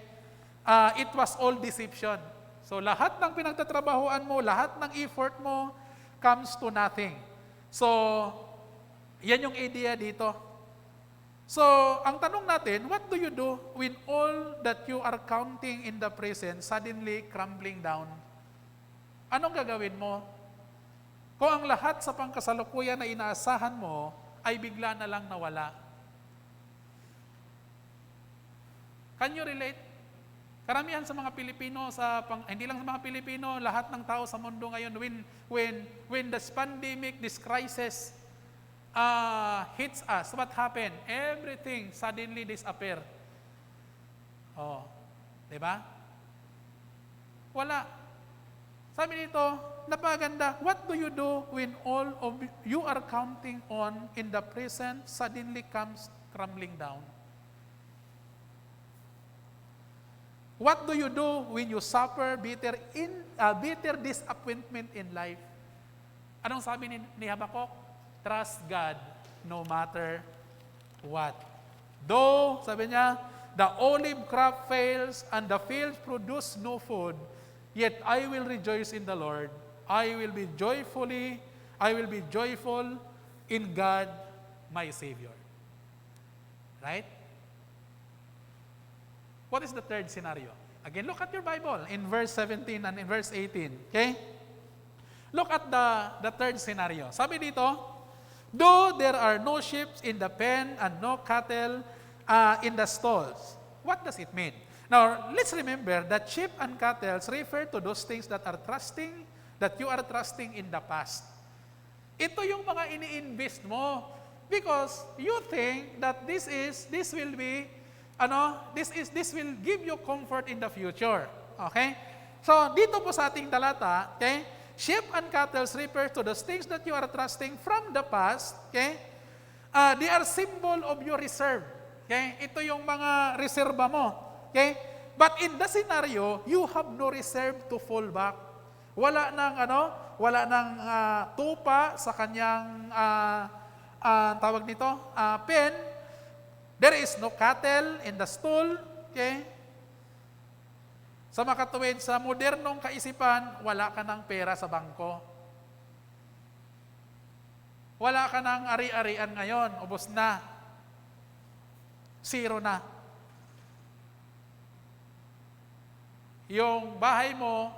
It was all deception. So, lahat ng pinagtatrabahuan mo, lahat ng effort mo comes to nothing. So, yan yung idea dito. So, ang tanong natin, what do you do when all that you are counting in the present suddenly crumbling down? Anong gagawin mo? Kung ang lahat sa pangkasalukuyan na inaasahan mo ay bigla na lang nawala. Can you relate? Karamihan sa mga Pilipino, hindi lang sa mga Pilipino, lahat ng tao sa mundo ngayon, when this pandemic, this crisis hits us, what happened? Everything suddenly disappear. Oh, di ba? Wala. Sabi dito, napaganda, what do you do when all of you are counting on in the present suddenly comes crumbling down? What do you do when you suffer bitter disappointment in life? Anong sabi ni Habakkuk? Trust God no matter what. Though, sabi niya, the olive crop fails and the fields produce no food, yet I will rejoice in the Lord. I will be joyful in God, my Savior. Right? What is the third scenario? Again, look at your Bible in verse 17 and in verse 18. Okay? Look at the third scenario. Sabi dito, though there are no sheep in the pen and no cattle in the stalls. What does it mean? Now, let's remember that sheep and cattle refer to those things that you are trusting in the past. Ito yung mga ini-invest mo because you think that this will give you comfort in the future. Okay? So, dito po sa ating talata, okay, sheep and cattle refer to those things that you are trusting from the past. Okay? They are symbol of your reserve. Okay? Ito yung mga reserba mo. Okay? But in the scenario, you have no reserve to fall back. Wala nang tupa sa kanyang tawag nito, pen. There is no cattle in the stall. Okay? Sa makatuwid, sa modernong kaisipan, wala ka ng pera sa bangko. Wala ka ng ari-arian ngayon. Ubos na. Zero na. Yung bahay mo,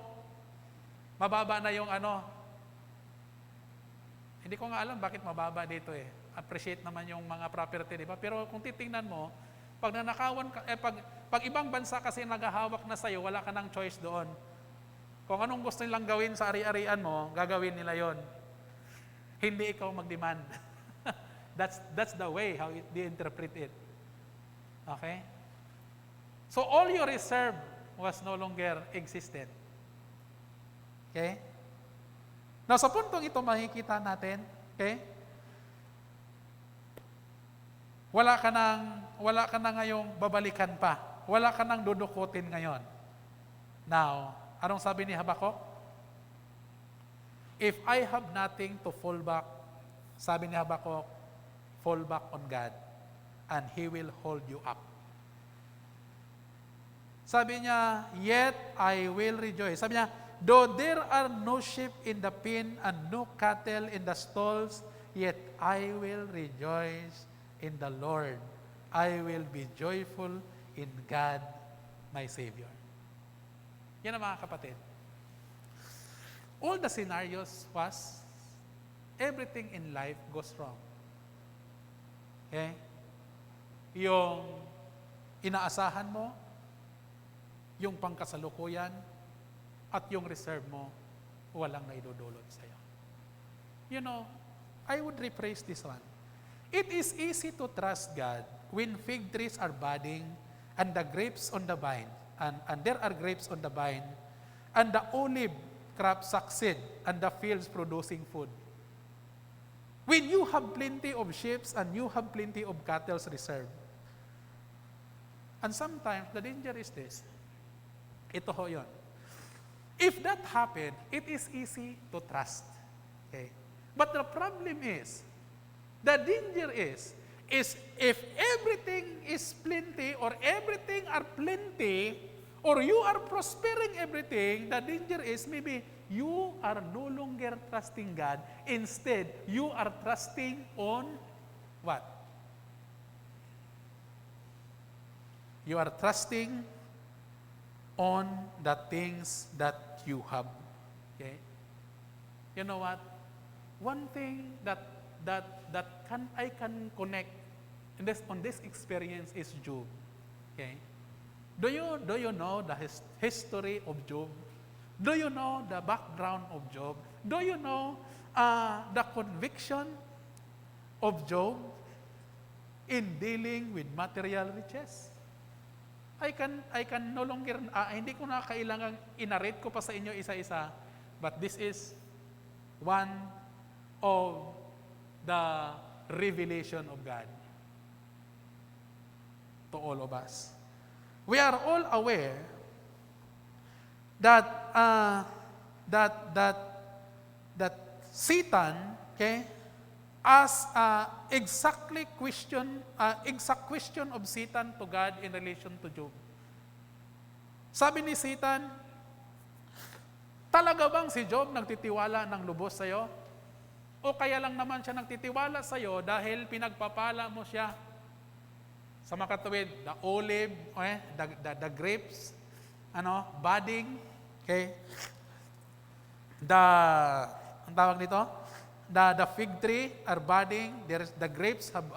mababa na yung Hindi ko nga alam bakit mababa dito eh. Appreciate naman yung mga property, di ba? Pero kung titingnan mo, pag nanakawan ka, pag ibang bansa kasi naghahawak na sa'yo, wala ka ng choice doon. Kung anong gusto nilang gawin sa ari-arian mo, gagawin nila yon. Hindi ikaw mag-demand. That's the way how they interpret it. Okay? So all your reserve was no longer existed. Okay? Now sa puntong ito makikita natin, okay? Wala ka na ngayong babalikan pa. Wala ka nang dudukutin ngayon. Now, anong sabi ni Habakuk? If I have nothing to fall back, sabi ni Habakuk, fall back on God and He will hold you up. Sabi niya, yet I will rejoice. Sabi niya, though there are no sheep in the pen and no cattle in the stalls, yet I will rejoice in the Lord. I will be joyful in God, my Savior. Yan ang mga kapatid. All the scenarios was, everything in life goes wrong. Okay? Yung inaasahan mo, yung pangkasalukuyan, at yung reserve mo, walang naidudulot sa'yo. You know, I would rephrase this one. It is easy to trust God when fig trees are budding and the grapes on the vine, and there are grapes on the vine, and the olive crop succeed, and the fields producing food. When you have plenty of sheep and you have plenty of cattle reserved. And sometimes, the danger is this. Ito ho yun. If that happened, it is easy to trust. Okay? But the problem is, the danger is if everything is plenty or everything are plenty or you are prospering everything, the danger is maybe you are no longer trusting God. Instead, you are trusting on what? You are trusting on the things that you have. Okay? You know what? One thing that I can connect on this experience is Job. Okay? Do you know the history of Job? Do you know the background of Job? Do you know the conviction of Job in dealing with material riches? I can no longer, hindi ko na kailangang inarate ko pa sa inyo isa-isa, but this is one of the revelation of God to all of us. We are all aware that Satan, okay, as exact question of Satan to God in relation to Job. Sabi ni Satan, talaga bang si Job nagtitiwala ng lubos sa'yo? O kaya lang naman siya nagtitiwala sa'yo dahil pinagpapala mo siya? Sa makatuwid, the olive, okay, the grapes, budding, okay? Ang tawag nito? The fig tree are budding, the grapes have,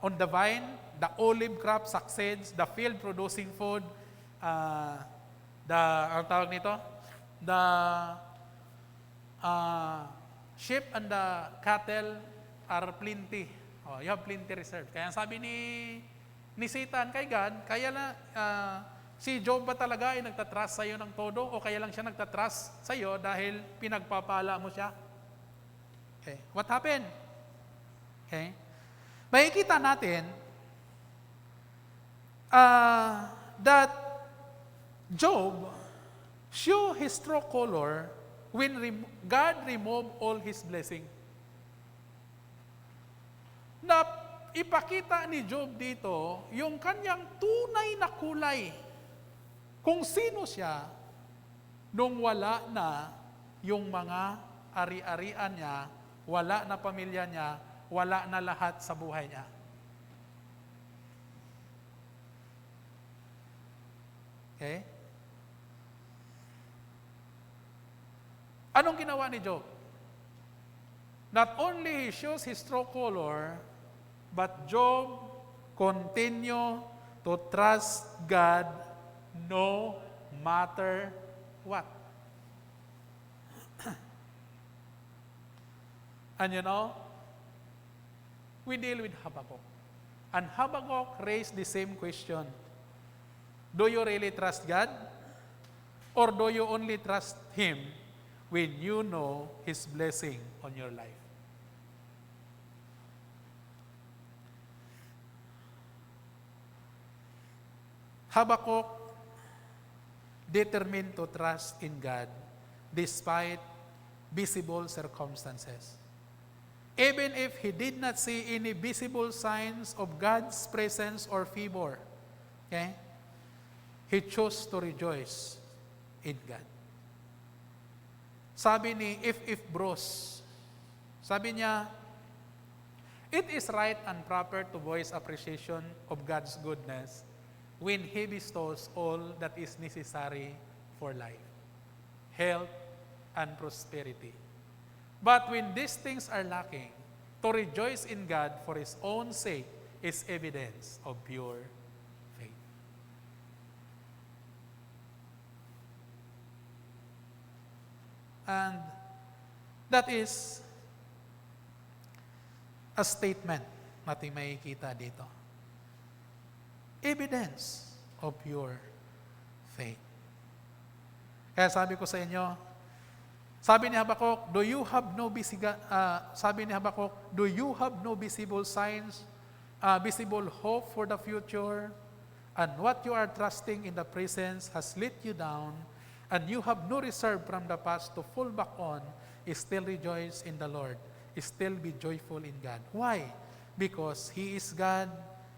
on the vine, the olive crop succeeds, the field producing food, ang tawag nito? The sheep and the cattle are plenty. You have plenty reserved. Kaya sabi ni Satan kay God, kaya na si Job ba talaga ay nagtatrust sa iyo ng todo o kaya lang siya nagtatrust sa iyo dahil pinagpapala mo siya? Okay. What happened? Okay. Makikita natin that Job show his true color when God removed all his blessing. Na ipakita ni Job dito yung kanyang tunay na kulay. Kung sino siya nung wala na yung mga ari-arian niya, wala na pamilya niya, wala na lahat sa buhay niya. Okay? Anong ginawa ni Job? Not only he shows his true color, but Job continue to trust God no matter what. And you know, we deal with Habakkuk. And Habakkuk raised the same question. Do you really trust God? Or do you only trust Him when you know His blessing on your life? Habakkuk determined to trust in God despite visible circumstances. Even if he did not see any visible signs of God's presence or favor, okay, he chose to rejoice in God. Sabi ni If Bros, sabi niya, it is right and proper to voice appreciation of God's goodness when He bestows all that is necessary for life, health, and prosperity. But when these things are lacking, to rejoice in God for His own sake is evidence of pure faith. And that is a statement natin makikita dito. Evidence of pure faith. Kaya sabi ko sa inyo, sabi ni Habakkuk, do you have no visible signs, visible hope for the future, and what you are trusting in the present has let you down, and you have no reserve from the past to fall back on, still rejoice in the Lord, still be joyful in God. Why? Because He is God,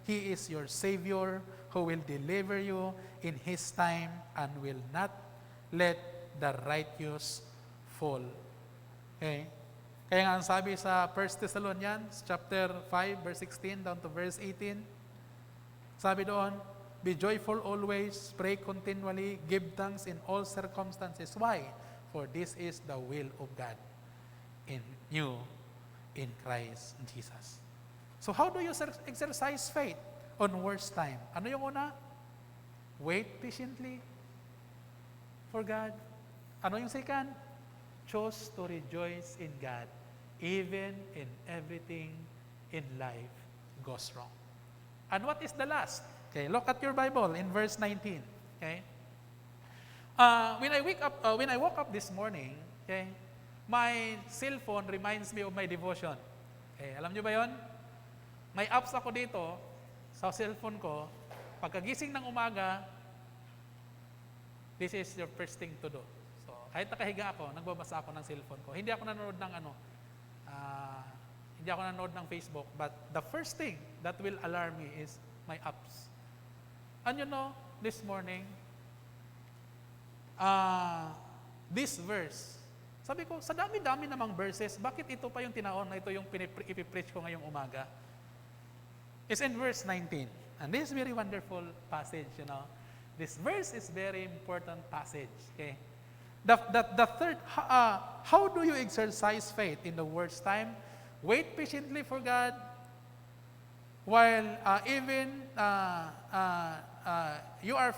He is your Savior, who will deliver you in His time and will not let the righteous fall. Okay? Kaya nga ang sabi sa 1 Thessalonians chapter 5 verse 16 down to verse 18, sabi doon, be joyful always, pray continually, give thanks in all circumstances. Why? For this is the will of God in you, in Christ Jesus. So how do you exercise faith on worst time? Ano yung una? Wait patiently for God. Ano yung second? Chose to rejoice in God, even in everything in life goes wrong. And what is the last? Okay, look at your Bible in verse 19. Okay, when I woke up this morning, okay, my cell phone reminds me of my devotion. Okay, alam nyo ba yon? May apps ako dito sa cellphone ko. Pagkagising ng umaga, this is your first thing to do. So, kahit nakahiga ako, nagbabasa ako ng cellphone ko. Hindi ako nanonood ng Facebook, but the first thing that will alarm me is my apps. And you know, this morning, this verse, sabi ko, sa dami-dami namang verses, bakit ito pa yung tinaon na ito yung ipipreach ko ngayong umaga? It's in verse 19. And this is very wonderful passage, you know. This verse is very important passage, okay? The third, how do you exercise faith in the worst time? Wait patiently for God, while you are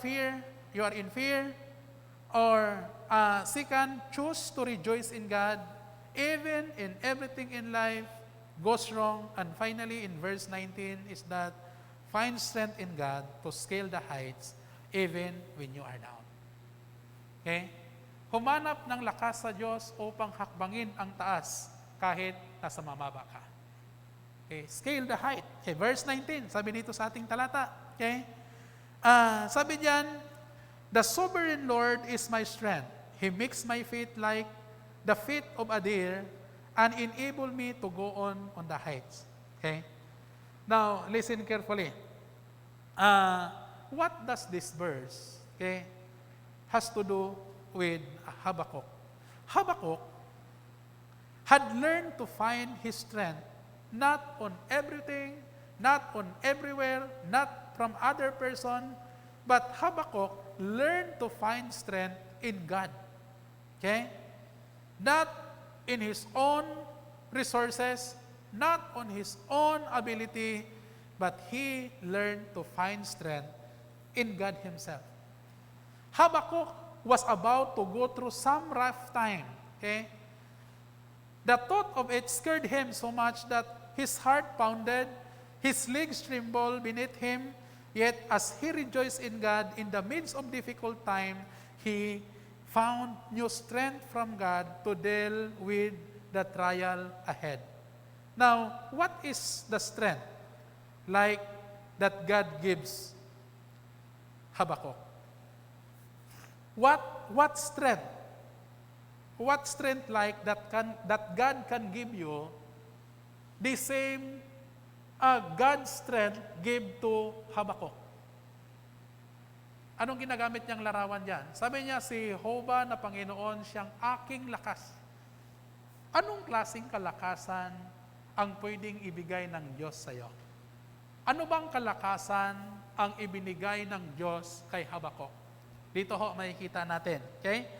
in fear, or second, choose to rejoice in God, even in everything in life goes wrong. And finally, in verse 19 is that, find strength in God to scale the heights, even when you are down. Okay? Humanap ng lakas sa Diyos upang hakbangin ang taas kahit nasa mababa ka. Okay, scale the height. Okay, verse 19, sabi dito sa ating talata. Okay? Sabi diyan, the sovereign Lord is my strength. He makes my feet like the feet of a deer and enable me to go on the heights. Okay? Now, listen carefully. What does this verse, okay, has to do with Habakkuk? Habakkuk had learned to find his strength not on everything, not on everywhere, not from other person, but Habakkuk learned to find strength in God. Okay? Not in his own resources, not on his own ability, but he learned to find strength in God Himself. Habakkuk was about to go through some rough time. Okay? The thought of it scared him so much that his heart pounded, his legs trembled beneath him. Yet as he rejoiced in God in the midst of difficult time, he found new strength from God to deal with the trial ahead. Now, what is the strength like that God gives Habakkuk. What strength? What strength like that God can give you the same God's strength gave to Habakkuk? Anong ginagamit niyang larawan diyan? Sabi niya, si Jehovah na Panginoon siyang aking lakas. Anong klaseng kalakasan ang pwedeng ibigay ng Diyos sa iyo? Ano bang kalakasan ang ibinigay ng Diyos kay Habakkuk? Dito ho makikita natin. Okay?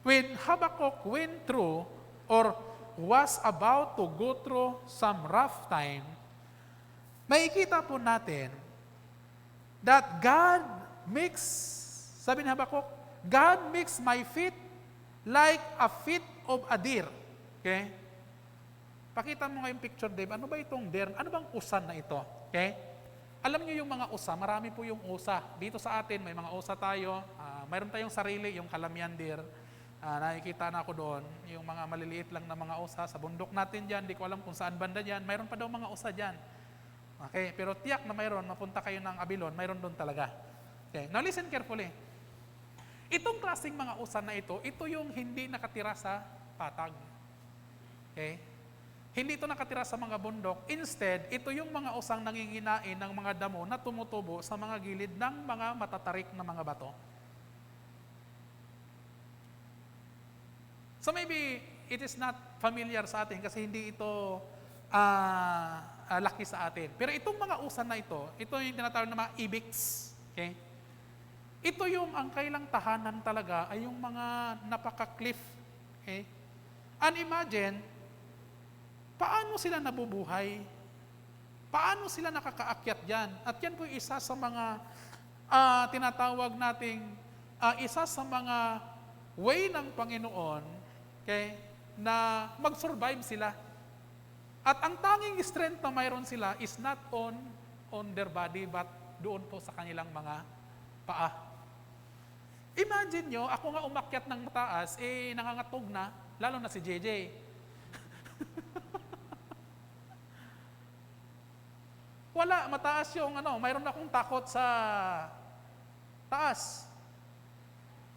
When Habakkuk went through or was about to go through some rough time, makikita po natin that God makes, sabi ni Habakkuk, God makes my feet like a feet of a deer. Okay? Pakita mo nga yung picture, Dave. Ano ba itong deer? Ano bang usan na ito? Okay? Alam niyo yung mga usa, marami po yung usa. Dito sa atin, may mga usa tayo. Mayroon tayong sarili, yung Calamian deer. Nakikita na ako doon, yung mga maliliit lang na mga usa. Sa bundok natin dyan, di ko alam kung saan banda dyan. Mayroon pa daw mga usa dyan. Okay? Pero tiyak na mayroon, mapunta kayo ng Abilon, mayroon doon talaga. Okay? Now listen carefully. Itong klaseng mga usa na ito yung hindi nakatira sa patag. Okay? Hindi ito nakatira sa mga bundok. Instead, ito yung mga usang nanginginain ng mga damo na tumutubo sa mga gilid ng mga matatarik na mga bato. So maybe it is not familiar sa atin kasi hindi ito laki sa atin. Pero itong mga usan na ito yung tinatawag na mga ibex. Okay? Ito yung ang kailang tahanan talaga ay yung mga napaka-cliff. Okay? And imagine, paano sila nabubuhay? Paano sila nakakaakyat dyan? At yan po isa sa mga tinatawag nating isa sa mga way ng Panginoon, okay, na mag-survive sila. At ang tanging strength na mayroon sila is not on their body but doon po sa kanilang mga paa. Imagine nyo, ako nga umakyat ng mataas, nangangatog na, lalo na si JJ. Wala, mataas yung mayroon akong takot sa taas.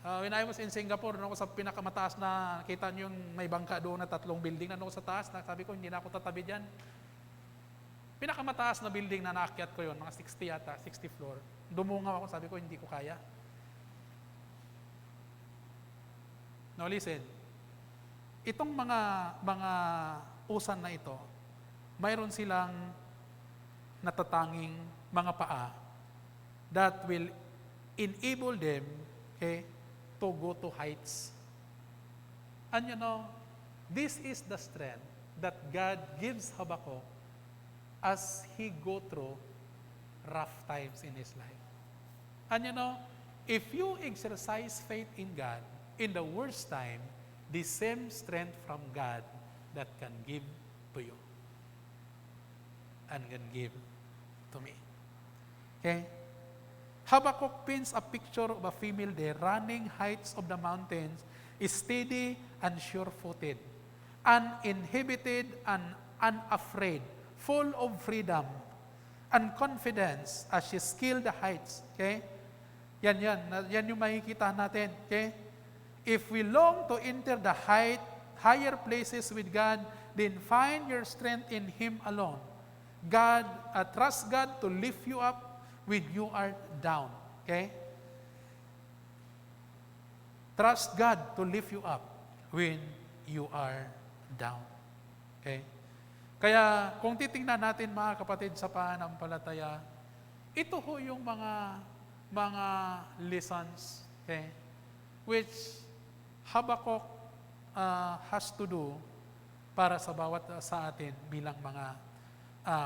When I was in Singapore, ako sa pinakamataas na, kita nyo yung may bangka doon na 3 building na sa taas, sabi ko, hindi na ako tatabi dyan. Pinakamataas na building na naakyat ko yun, mga 60 yata, 60 floor. Dumungaw ako, sabi ko, hindi ko kaya. Now listen, itong mga usan na ito, mayroon silang natatanging mga paa that will enable them, okay, to go to heights. And you know, this is the strength that God gives Habakkuk as he go through rough times in his life. And you know, if you exercise faith in God, in the worst time, the same strength from God that can give to you and can give to me. Okay? Habakkuk paints a picture of a female there running heights of the mountains, is steady and sure-footed, uninhibited and unafraid, full of freedom and confidence as she scaled the heights. Okay? Yan yung makikita natin. Okay? If we long to enter the higher places with God, then find your strength in Him alone. Trust God to lift you up when you are down. Okay? Trust God to lift you up when you are down. Okay? Kaya kung titingnan natin mga kapatid sa pananampalataya, ito ho yung mga lessons, okay, which Habakkuk has to do para sa bawat sa atin bilang mga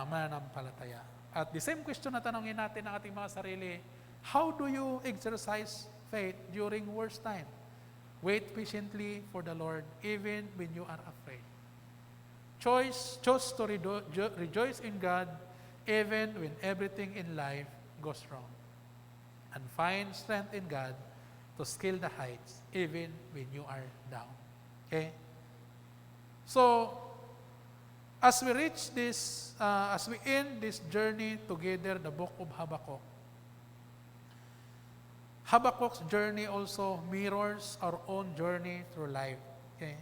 mananampalataya. At the same question na tanongin natin ng ating mga sarili, how do you exercise faith during worst time? Wait patiently for the Lord even when you are afraid. Choose to rejoice in God even when everything in life goes wrong. And find strength in God to scale the heights even when you are down. Okay? So, as we reach this, as we end this journey together, the book of Habakkuk, Habakkuk's journey also mirrors our own journey through life. Okay?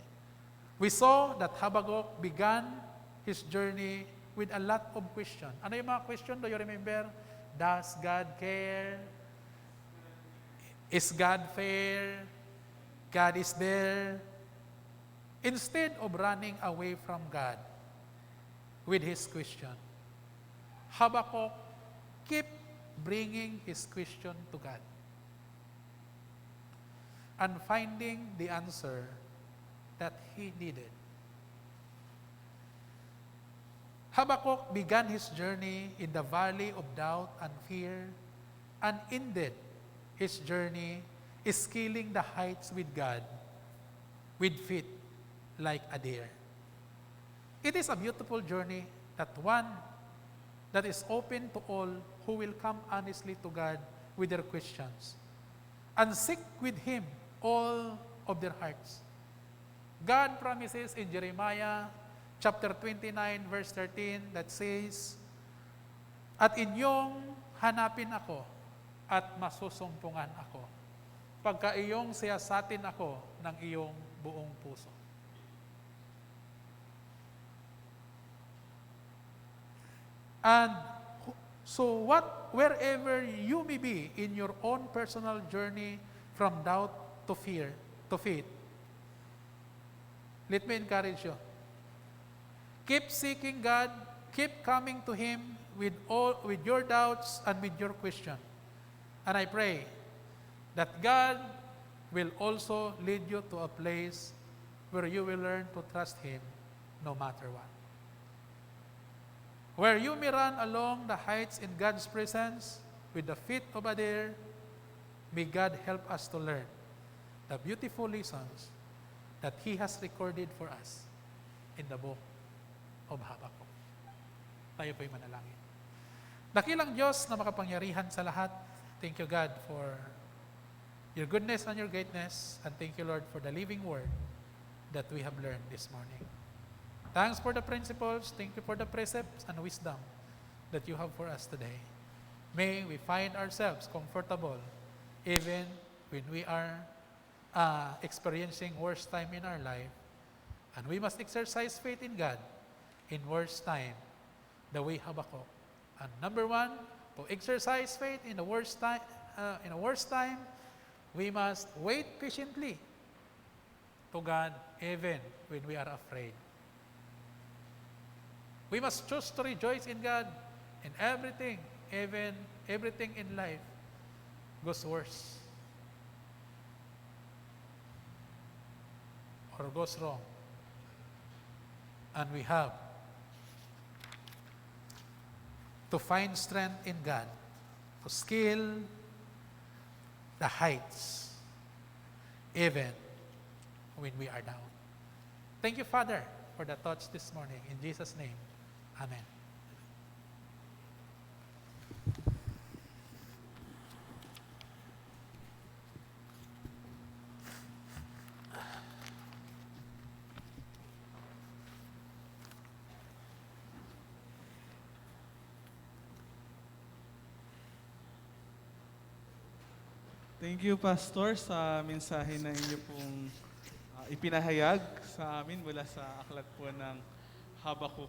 We saw that Habakkuk began his journey with a lot of questions. Ano yung mga question? Do you remember? Does God care? Is God fair? God is there? Instead of running away from God with his question, Habakkuk kept bringing his question to God and finding the answer that he needed. Habakkuk began his journey in the valley of doubt and fear and ended his journey scaling the heights with God with feet like a deer. It is a beautiful journey, that one that is open to all who will come honestly to God with their questions and seek with Him all of their hearts. God promises in Jeremiah chapter 29 verse 13 that says, "At inyong hanapin ako at masusumpungan ako, pagka iyong siyasatin ako ng iyong buong puso." And so wherever you may be in your own personal journey from doubt to fear, to faith, let me encourage you. Keep seeking God, keep coming to Him with your doubts and with your question. And I pray that God will also lead you to a place where you will learn to trust Him no matter what. Where you may run along the heights in God's presence with the feet of a deer, may God help us to learn the beautiful lessons that He has recorded for us in the book of Habakkuk. Tayo po'y manalangin. Dakilang Diyos na makapangyarihan sa lahat, thank you, God, for your goodness and your greatness, and thank you, Lord, for the living word that we have learned this morning. Thanks for the principles, thank you for the precepts and wisdom that you have for us today. May we find ourselves comfortable even when we are experiencing worst time in our life, and we must exercise faith in God in worst time, the way Habakkuk. And number one, to exercise faith in the worst time, we must wait patiently to God even when we are afraid. We must choose to rejoice in God in everything, even everything in life goes worse or goes wrong. And we have to find strength in God to scale the heights even when we are down. Thank you, Father, for the thoughts this morning. In Jesus' name, amen. Thank you, Pastor, sa mensahe na inyo pong ipinahayag sa amin mula sa aklat po ng Habakkuk.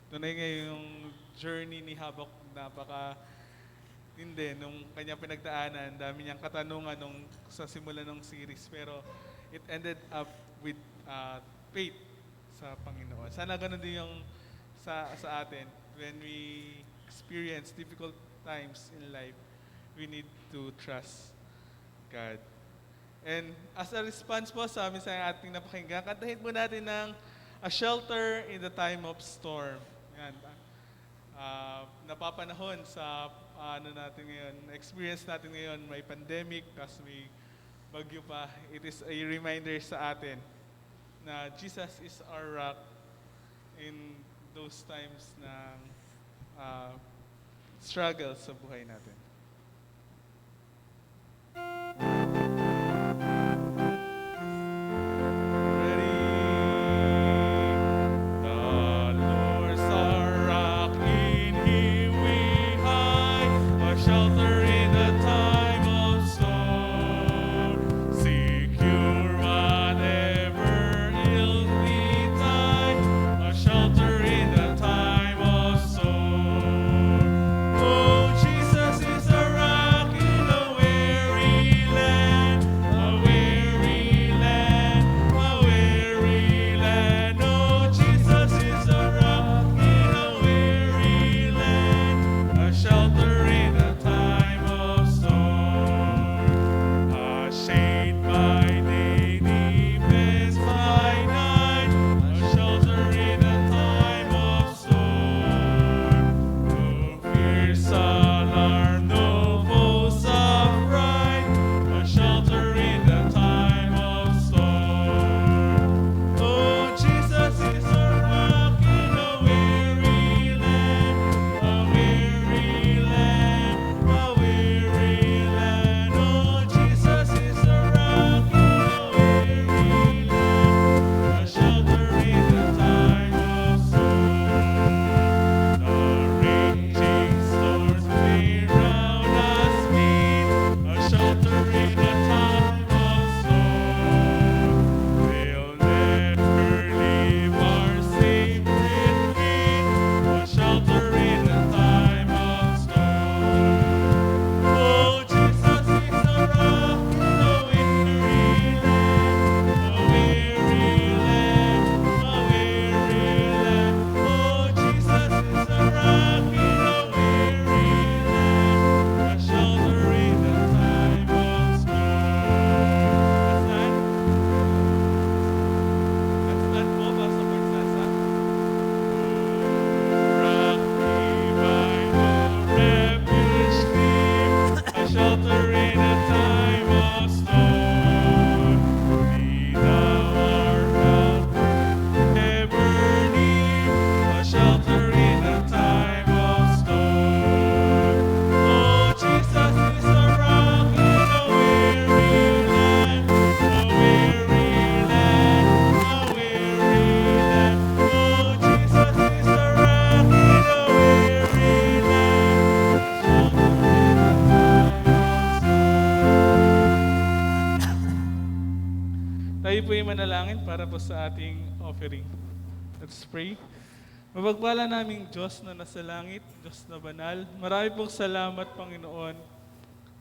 Tunay nga yung journey ni Habakkuk, napaka-tindi nung kanyang pinagdaanan. Dami niyang katanungan sa simula ng series, pero it ended up with faith sa Panginoon. Sana ganun din yung sa atin. When we experience difficult times in life, we need to trust God. And as a response po sa amin sa ating napakinggan, kantahin po natin ng A Shelter in the Time of Storm. Yan. Napapanahon sa natin ngayon, experience natin ngayon, may pandemic, kasi may bagyo pa. It is a reminder sa atin na Jesus is our rock in those times na struggles sa buhay natin. Shelter in the time of storm. Tayo po ay manalangin para po sa ating offering. Let's pray. Mapagpala naming Diyos na nasa langit, Diyos na banal, marami pong salamat, Panginoon,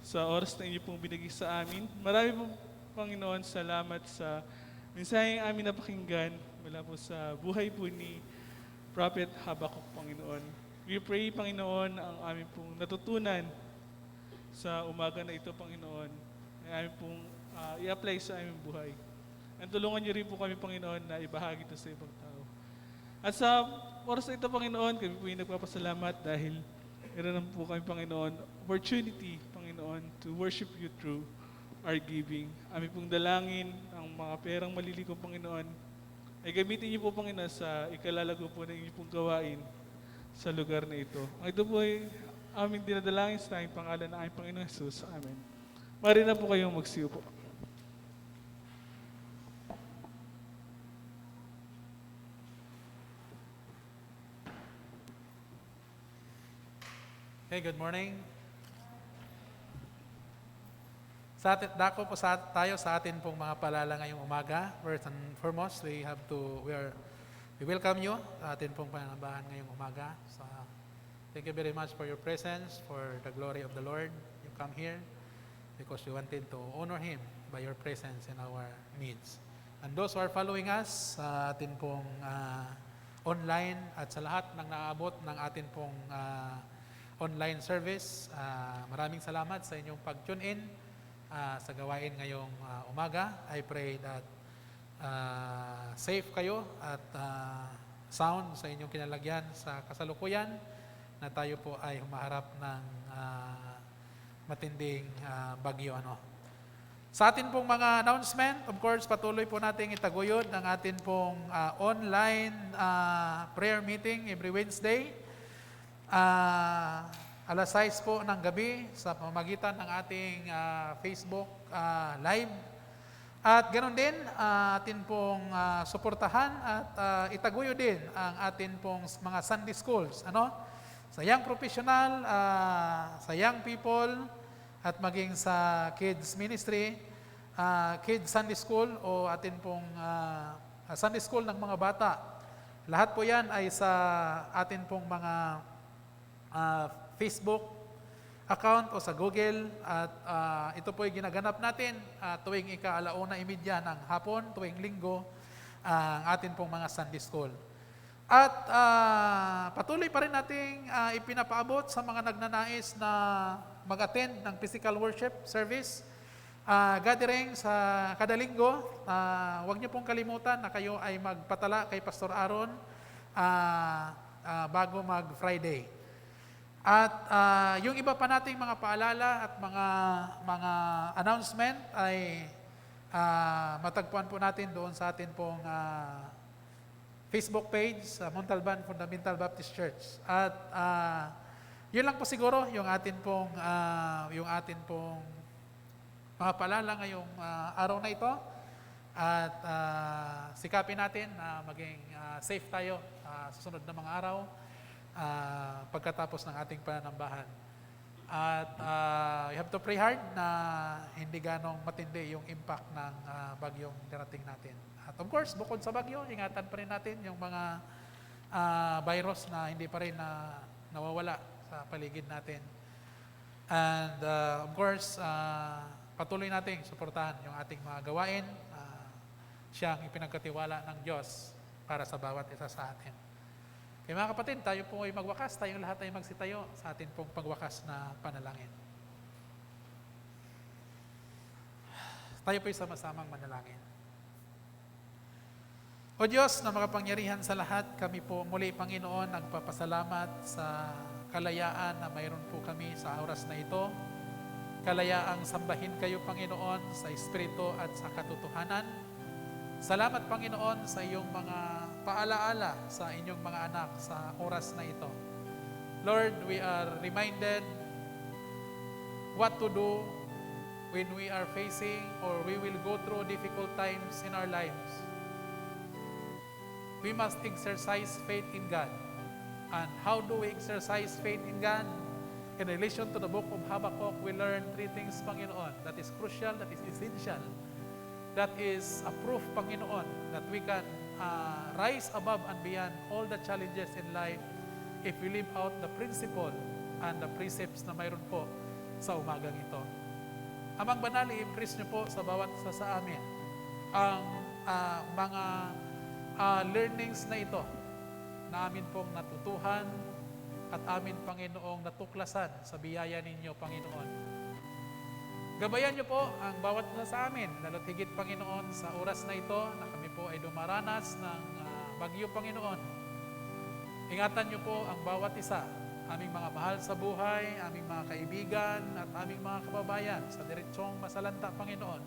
sa oras na inyo pong binigay sa amin. Marami pong, Panginoon, salamat sa mensaheng amin napakinggan mula po sa buhay po ni Prophet Habakkuk, Panginoon. We pray, Panginoon, ang aming pong natutunan sa umaga na ito, Panginoon, ay aming pong i-apply sa aming buhay. At tulungan niyo rin po kami, Panginoon, na ibahagi ito sa ibang tao. At sa oras na ito, Panginoon, kami po yung nagpapasalamat dahil meron po kami, Panginoon, opportunity, Panginoon, to worship you through our giving. Aming pong dalangin, ang mga perang malilikom, Panginoon, ay gamitin niyo po, Panginoon, sa ikalalago po ng inyong pong gawain sa lugar na ito. Ang ito po ay aming dinadalangin sa aming pangalan ng aming Panginoon Jesus. Amen. Mari na po kayong magsiyo po. Okay, good morning. Dako po tayo sa atin pong mga palala ngayong umaga. First and foremost, we welcome you sa atin pong panambahan ngayong umaga. So, thank you very much for your presence, for the glory of the Lord. You come here because you wanted to honor Him by your presence in our midst. And those who are following us sa atin pong online at sa lahat ng naabot ng atin pong online service. Maraming salamat sa inyong pag-tune in sa gawain ngayong umaga. I pray that safe kayo at sound sa inyong kinalagyan sa kasalukuyan na tayo po ay humaharap ng matinding bagyo. Sa atin pong mga announcement, of course, patuloy po nating itaguyod ng atin pong online prayer meeting every Wednesday. Alas 6 po ng gabi sa pamamagitan ng ating Facebook live. At ganoon din, atin pong suportahan at itaguyo din ang atin pong mga Sunday schools. Sa young professional, sa young people, at maging sa kids ministry, kids Sunday school o atin pong Sunday school ng mga bata. Lahat po yan ay sa atin pong mga Facebook account o sa Google at ito po ay ginaganap natin tuwing ika-1:30 ng hapon, tuwing linggo, ang atin pong mga Sunday School. At patuloy pa rin nating ipinapaabot sa mga nagnanais na mag-attend ng physical worship service, gathering sa kada linggo. Huwag niyo pong kalimutan na kayo ay magpatala kay Pastor Aaron bago mag-Friday. At yung iba pa nating mga paalala at mga announcement ay matagpuan po natin doon sa atin pong Facebook page, Montalban Fundamental Baptist Church. At yun lang po siguro yung atin pong mga paalala ngayong araw na ito. At sikapin natin na maging safe tayo sa susunod na mga araw. Pagkatapos ng ating pananambahan. At we have to pray hard na hindi ganong matindi yung impact ng bagyong darating natin. At of course, bukod sa bagyo, ingatan pa rin natin yung mga virus na hindi pa rin nawawala sa paligid natin. And of course, patuloy nating suportahan yung ating mga gawain. Siyang ipinagkatiwala ng Diyos para sa bawat isa sa atin. Kaya mga kapatid, tayo po ay magwakas, tayong lahat ay magsitayo sa atin pong pagwakas na panalangin. Tayo po ay sama-samang manalangin. O Diyos na makapangyarihan sa lahat, kami po muli, Panginoon, nagpapasalamat sa kalayaan na mayroon po kami sa oras na ito. Kalayaang sambahin kayo, Panginoon, sa Espiritu at sa katotohanan. Salamat, Panginoon, sa iyong mga paalaala sa inyong mga anak sa oras na ito. Lord, we are reminded what to do when we are facing or we will go through difficult times in our lives. We must exercise faith in God. And how do we exercise faith in God? In relation to the book of Habakkuk, we learn three things, Panginoon, that is crucial, that is essential that is a proof, Panginoon, that we can rise above and beyond all the challenges in life if we live out the principle and the precepts na mayroon po sa umagang ito. Amang banal, i-impress niyo po sa bawat isa sa amin ang mga learnings na ito na amin pong natutuhan at amin, Panginoong, natuklasan sa biyaya ninyo, Panginoon. Gabayan niyo po ang bawat isa sa amin, lalo't higit, Panginoon, sa oras na ito na kami po ay dumaranas ng bagyo, Panginoon. Ingatan niyo po ang bawat isa, aming mga mahal sa buhay, aming mga kaibigan, at aming mga kababayan sa diretsong masalanta, Panginoon,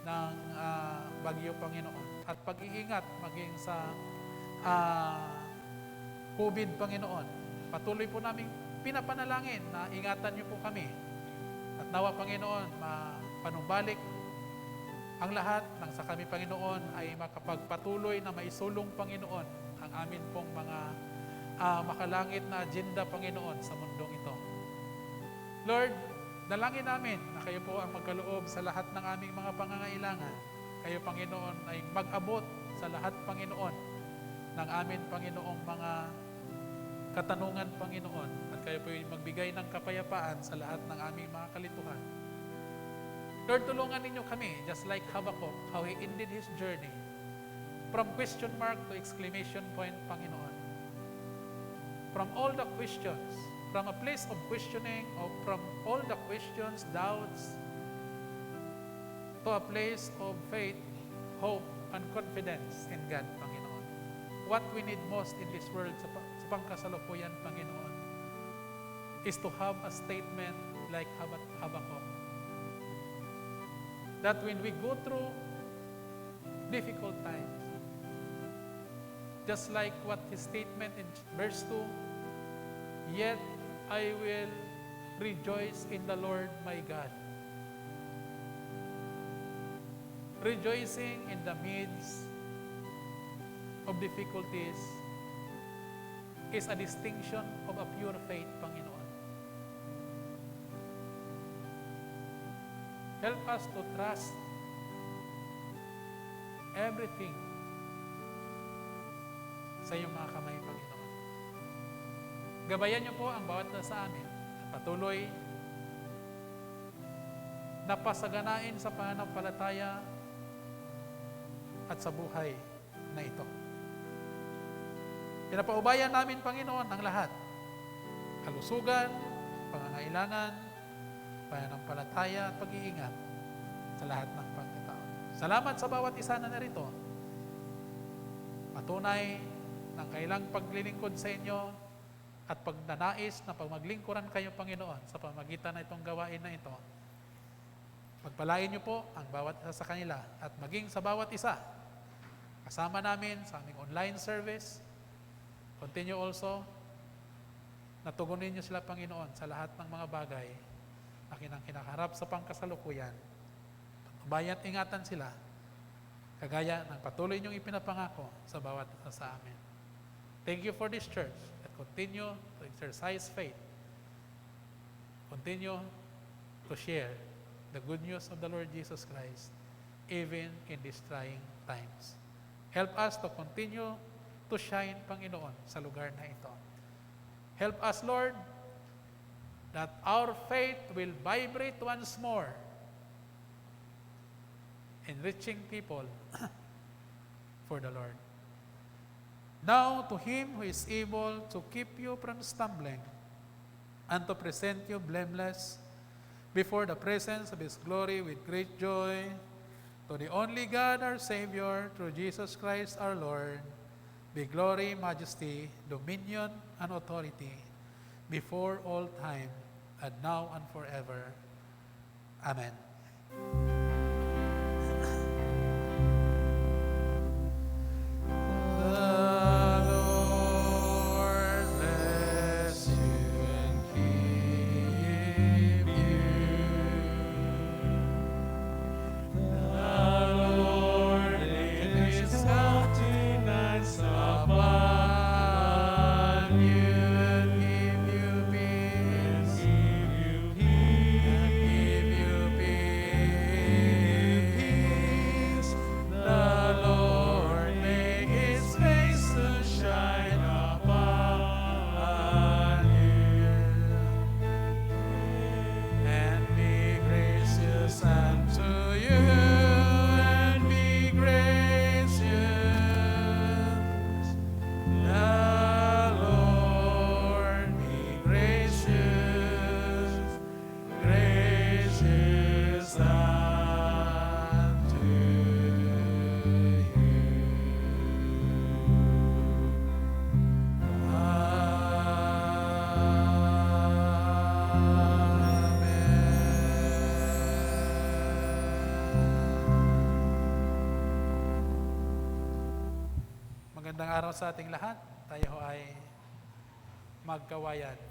ng bagyo, Panginoon. At pag-iingat maging sa COVID, Panginoon. Patuloy po namin pinapanalangin na ingatan niyo po kami. At nawa, Panginoon, mapanumbalik ang lahat nang sa kami, Panginoon, ay makapagpatuloy na maisulong, Panginoon, ang amin pong mga makalangit na agenda, Panginoon, sa mundong ito. Lord, dalangin namin na kayo po ang magkaloob sa lahat ng aming mga pangangailangan. Kayo, Panginoon, ay mag-abot sa lahat, Panginoon, ng amin, Panginoong mga katanungan, Panginoon, at kayo po ay magbigay ng kapayapaan sa lahat ng aming mga kalituhan. Lord, tulungan ninyo kami, just like Habakkuk, how he ended his journey from question mark to exclamation point, Panginoon. From all the questions, from a place of questioning, or from all the questions, doubts, to a place of faith, hope, and confidence in God, Panginoon. What we need most in this world sa pangkasalukuyan, Panginoon, is to have a statement like Habakkuk. That when we go through difficult times, just like what his statement in verse 2, yet I will rejoice in the Lord my God. Rejoicing in the midst of difficulties is a distinction of a pure faith, Panginoon. Help us to trust everything sa iyong mga kamay, Panginoon. Gabayan niyo po ang bawat na sa amin at patuloy na pasaganain sa pananampalataya at sa buhay na ito. Pinapaubayan namin, Panginoon, ang lahat. Kalusugan, pangangailangan, pananampalataya at pag-iingat sa lahat ng pagkatao. Salamat sa bawat isa na narito. Patunay ng kailang paglilingkod sa inyo at pagnanais na pagmaglingkuran kayo, Panginoon, sa pamagitan na itong gawain na ito. Pagpalain niyo po ang bawat isa sa kanila at maging sa bawat isa. Kasama namin sa aming online service. Continue also na tugunin niyo sila, Panginoon, sa lahat ng mga bagay na kinakaharap sa pangkasalukuyan. Bayan at ingatan sila, kagaya ng patuloy niyong ipinapangako sa bawat isa sa amin. Thank you for this church that continue to exercise faith. Continue to share the good news of the Lord Jesus Christ even in these trying times. Help us to continue to shine, Panginoon, sa lugar na ito. Help us, Lord, that our faith will vibrate once more in reaching people for the Lord. Now, to Him who is able to keep you from stumbling and to present you blameless before the presence of His glory with great joy, to the only God, our Savior, through Jesus Christ our Lord, be glory, majesty, dominion, and authority before all time, and now and forever. Amen. Give you peace. Magandang araw sa ating lahat. Tayo ay magkawayan.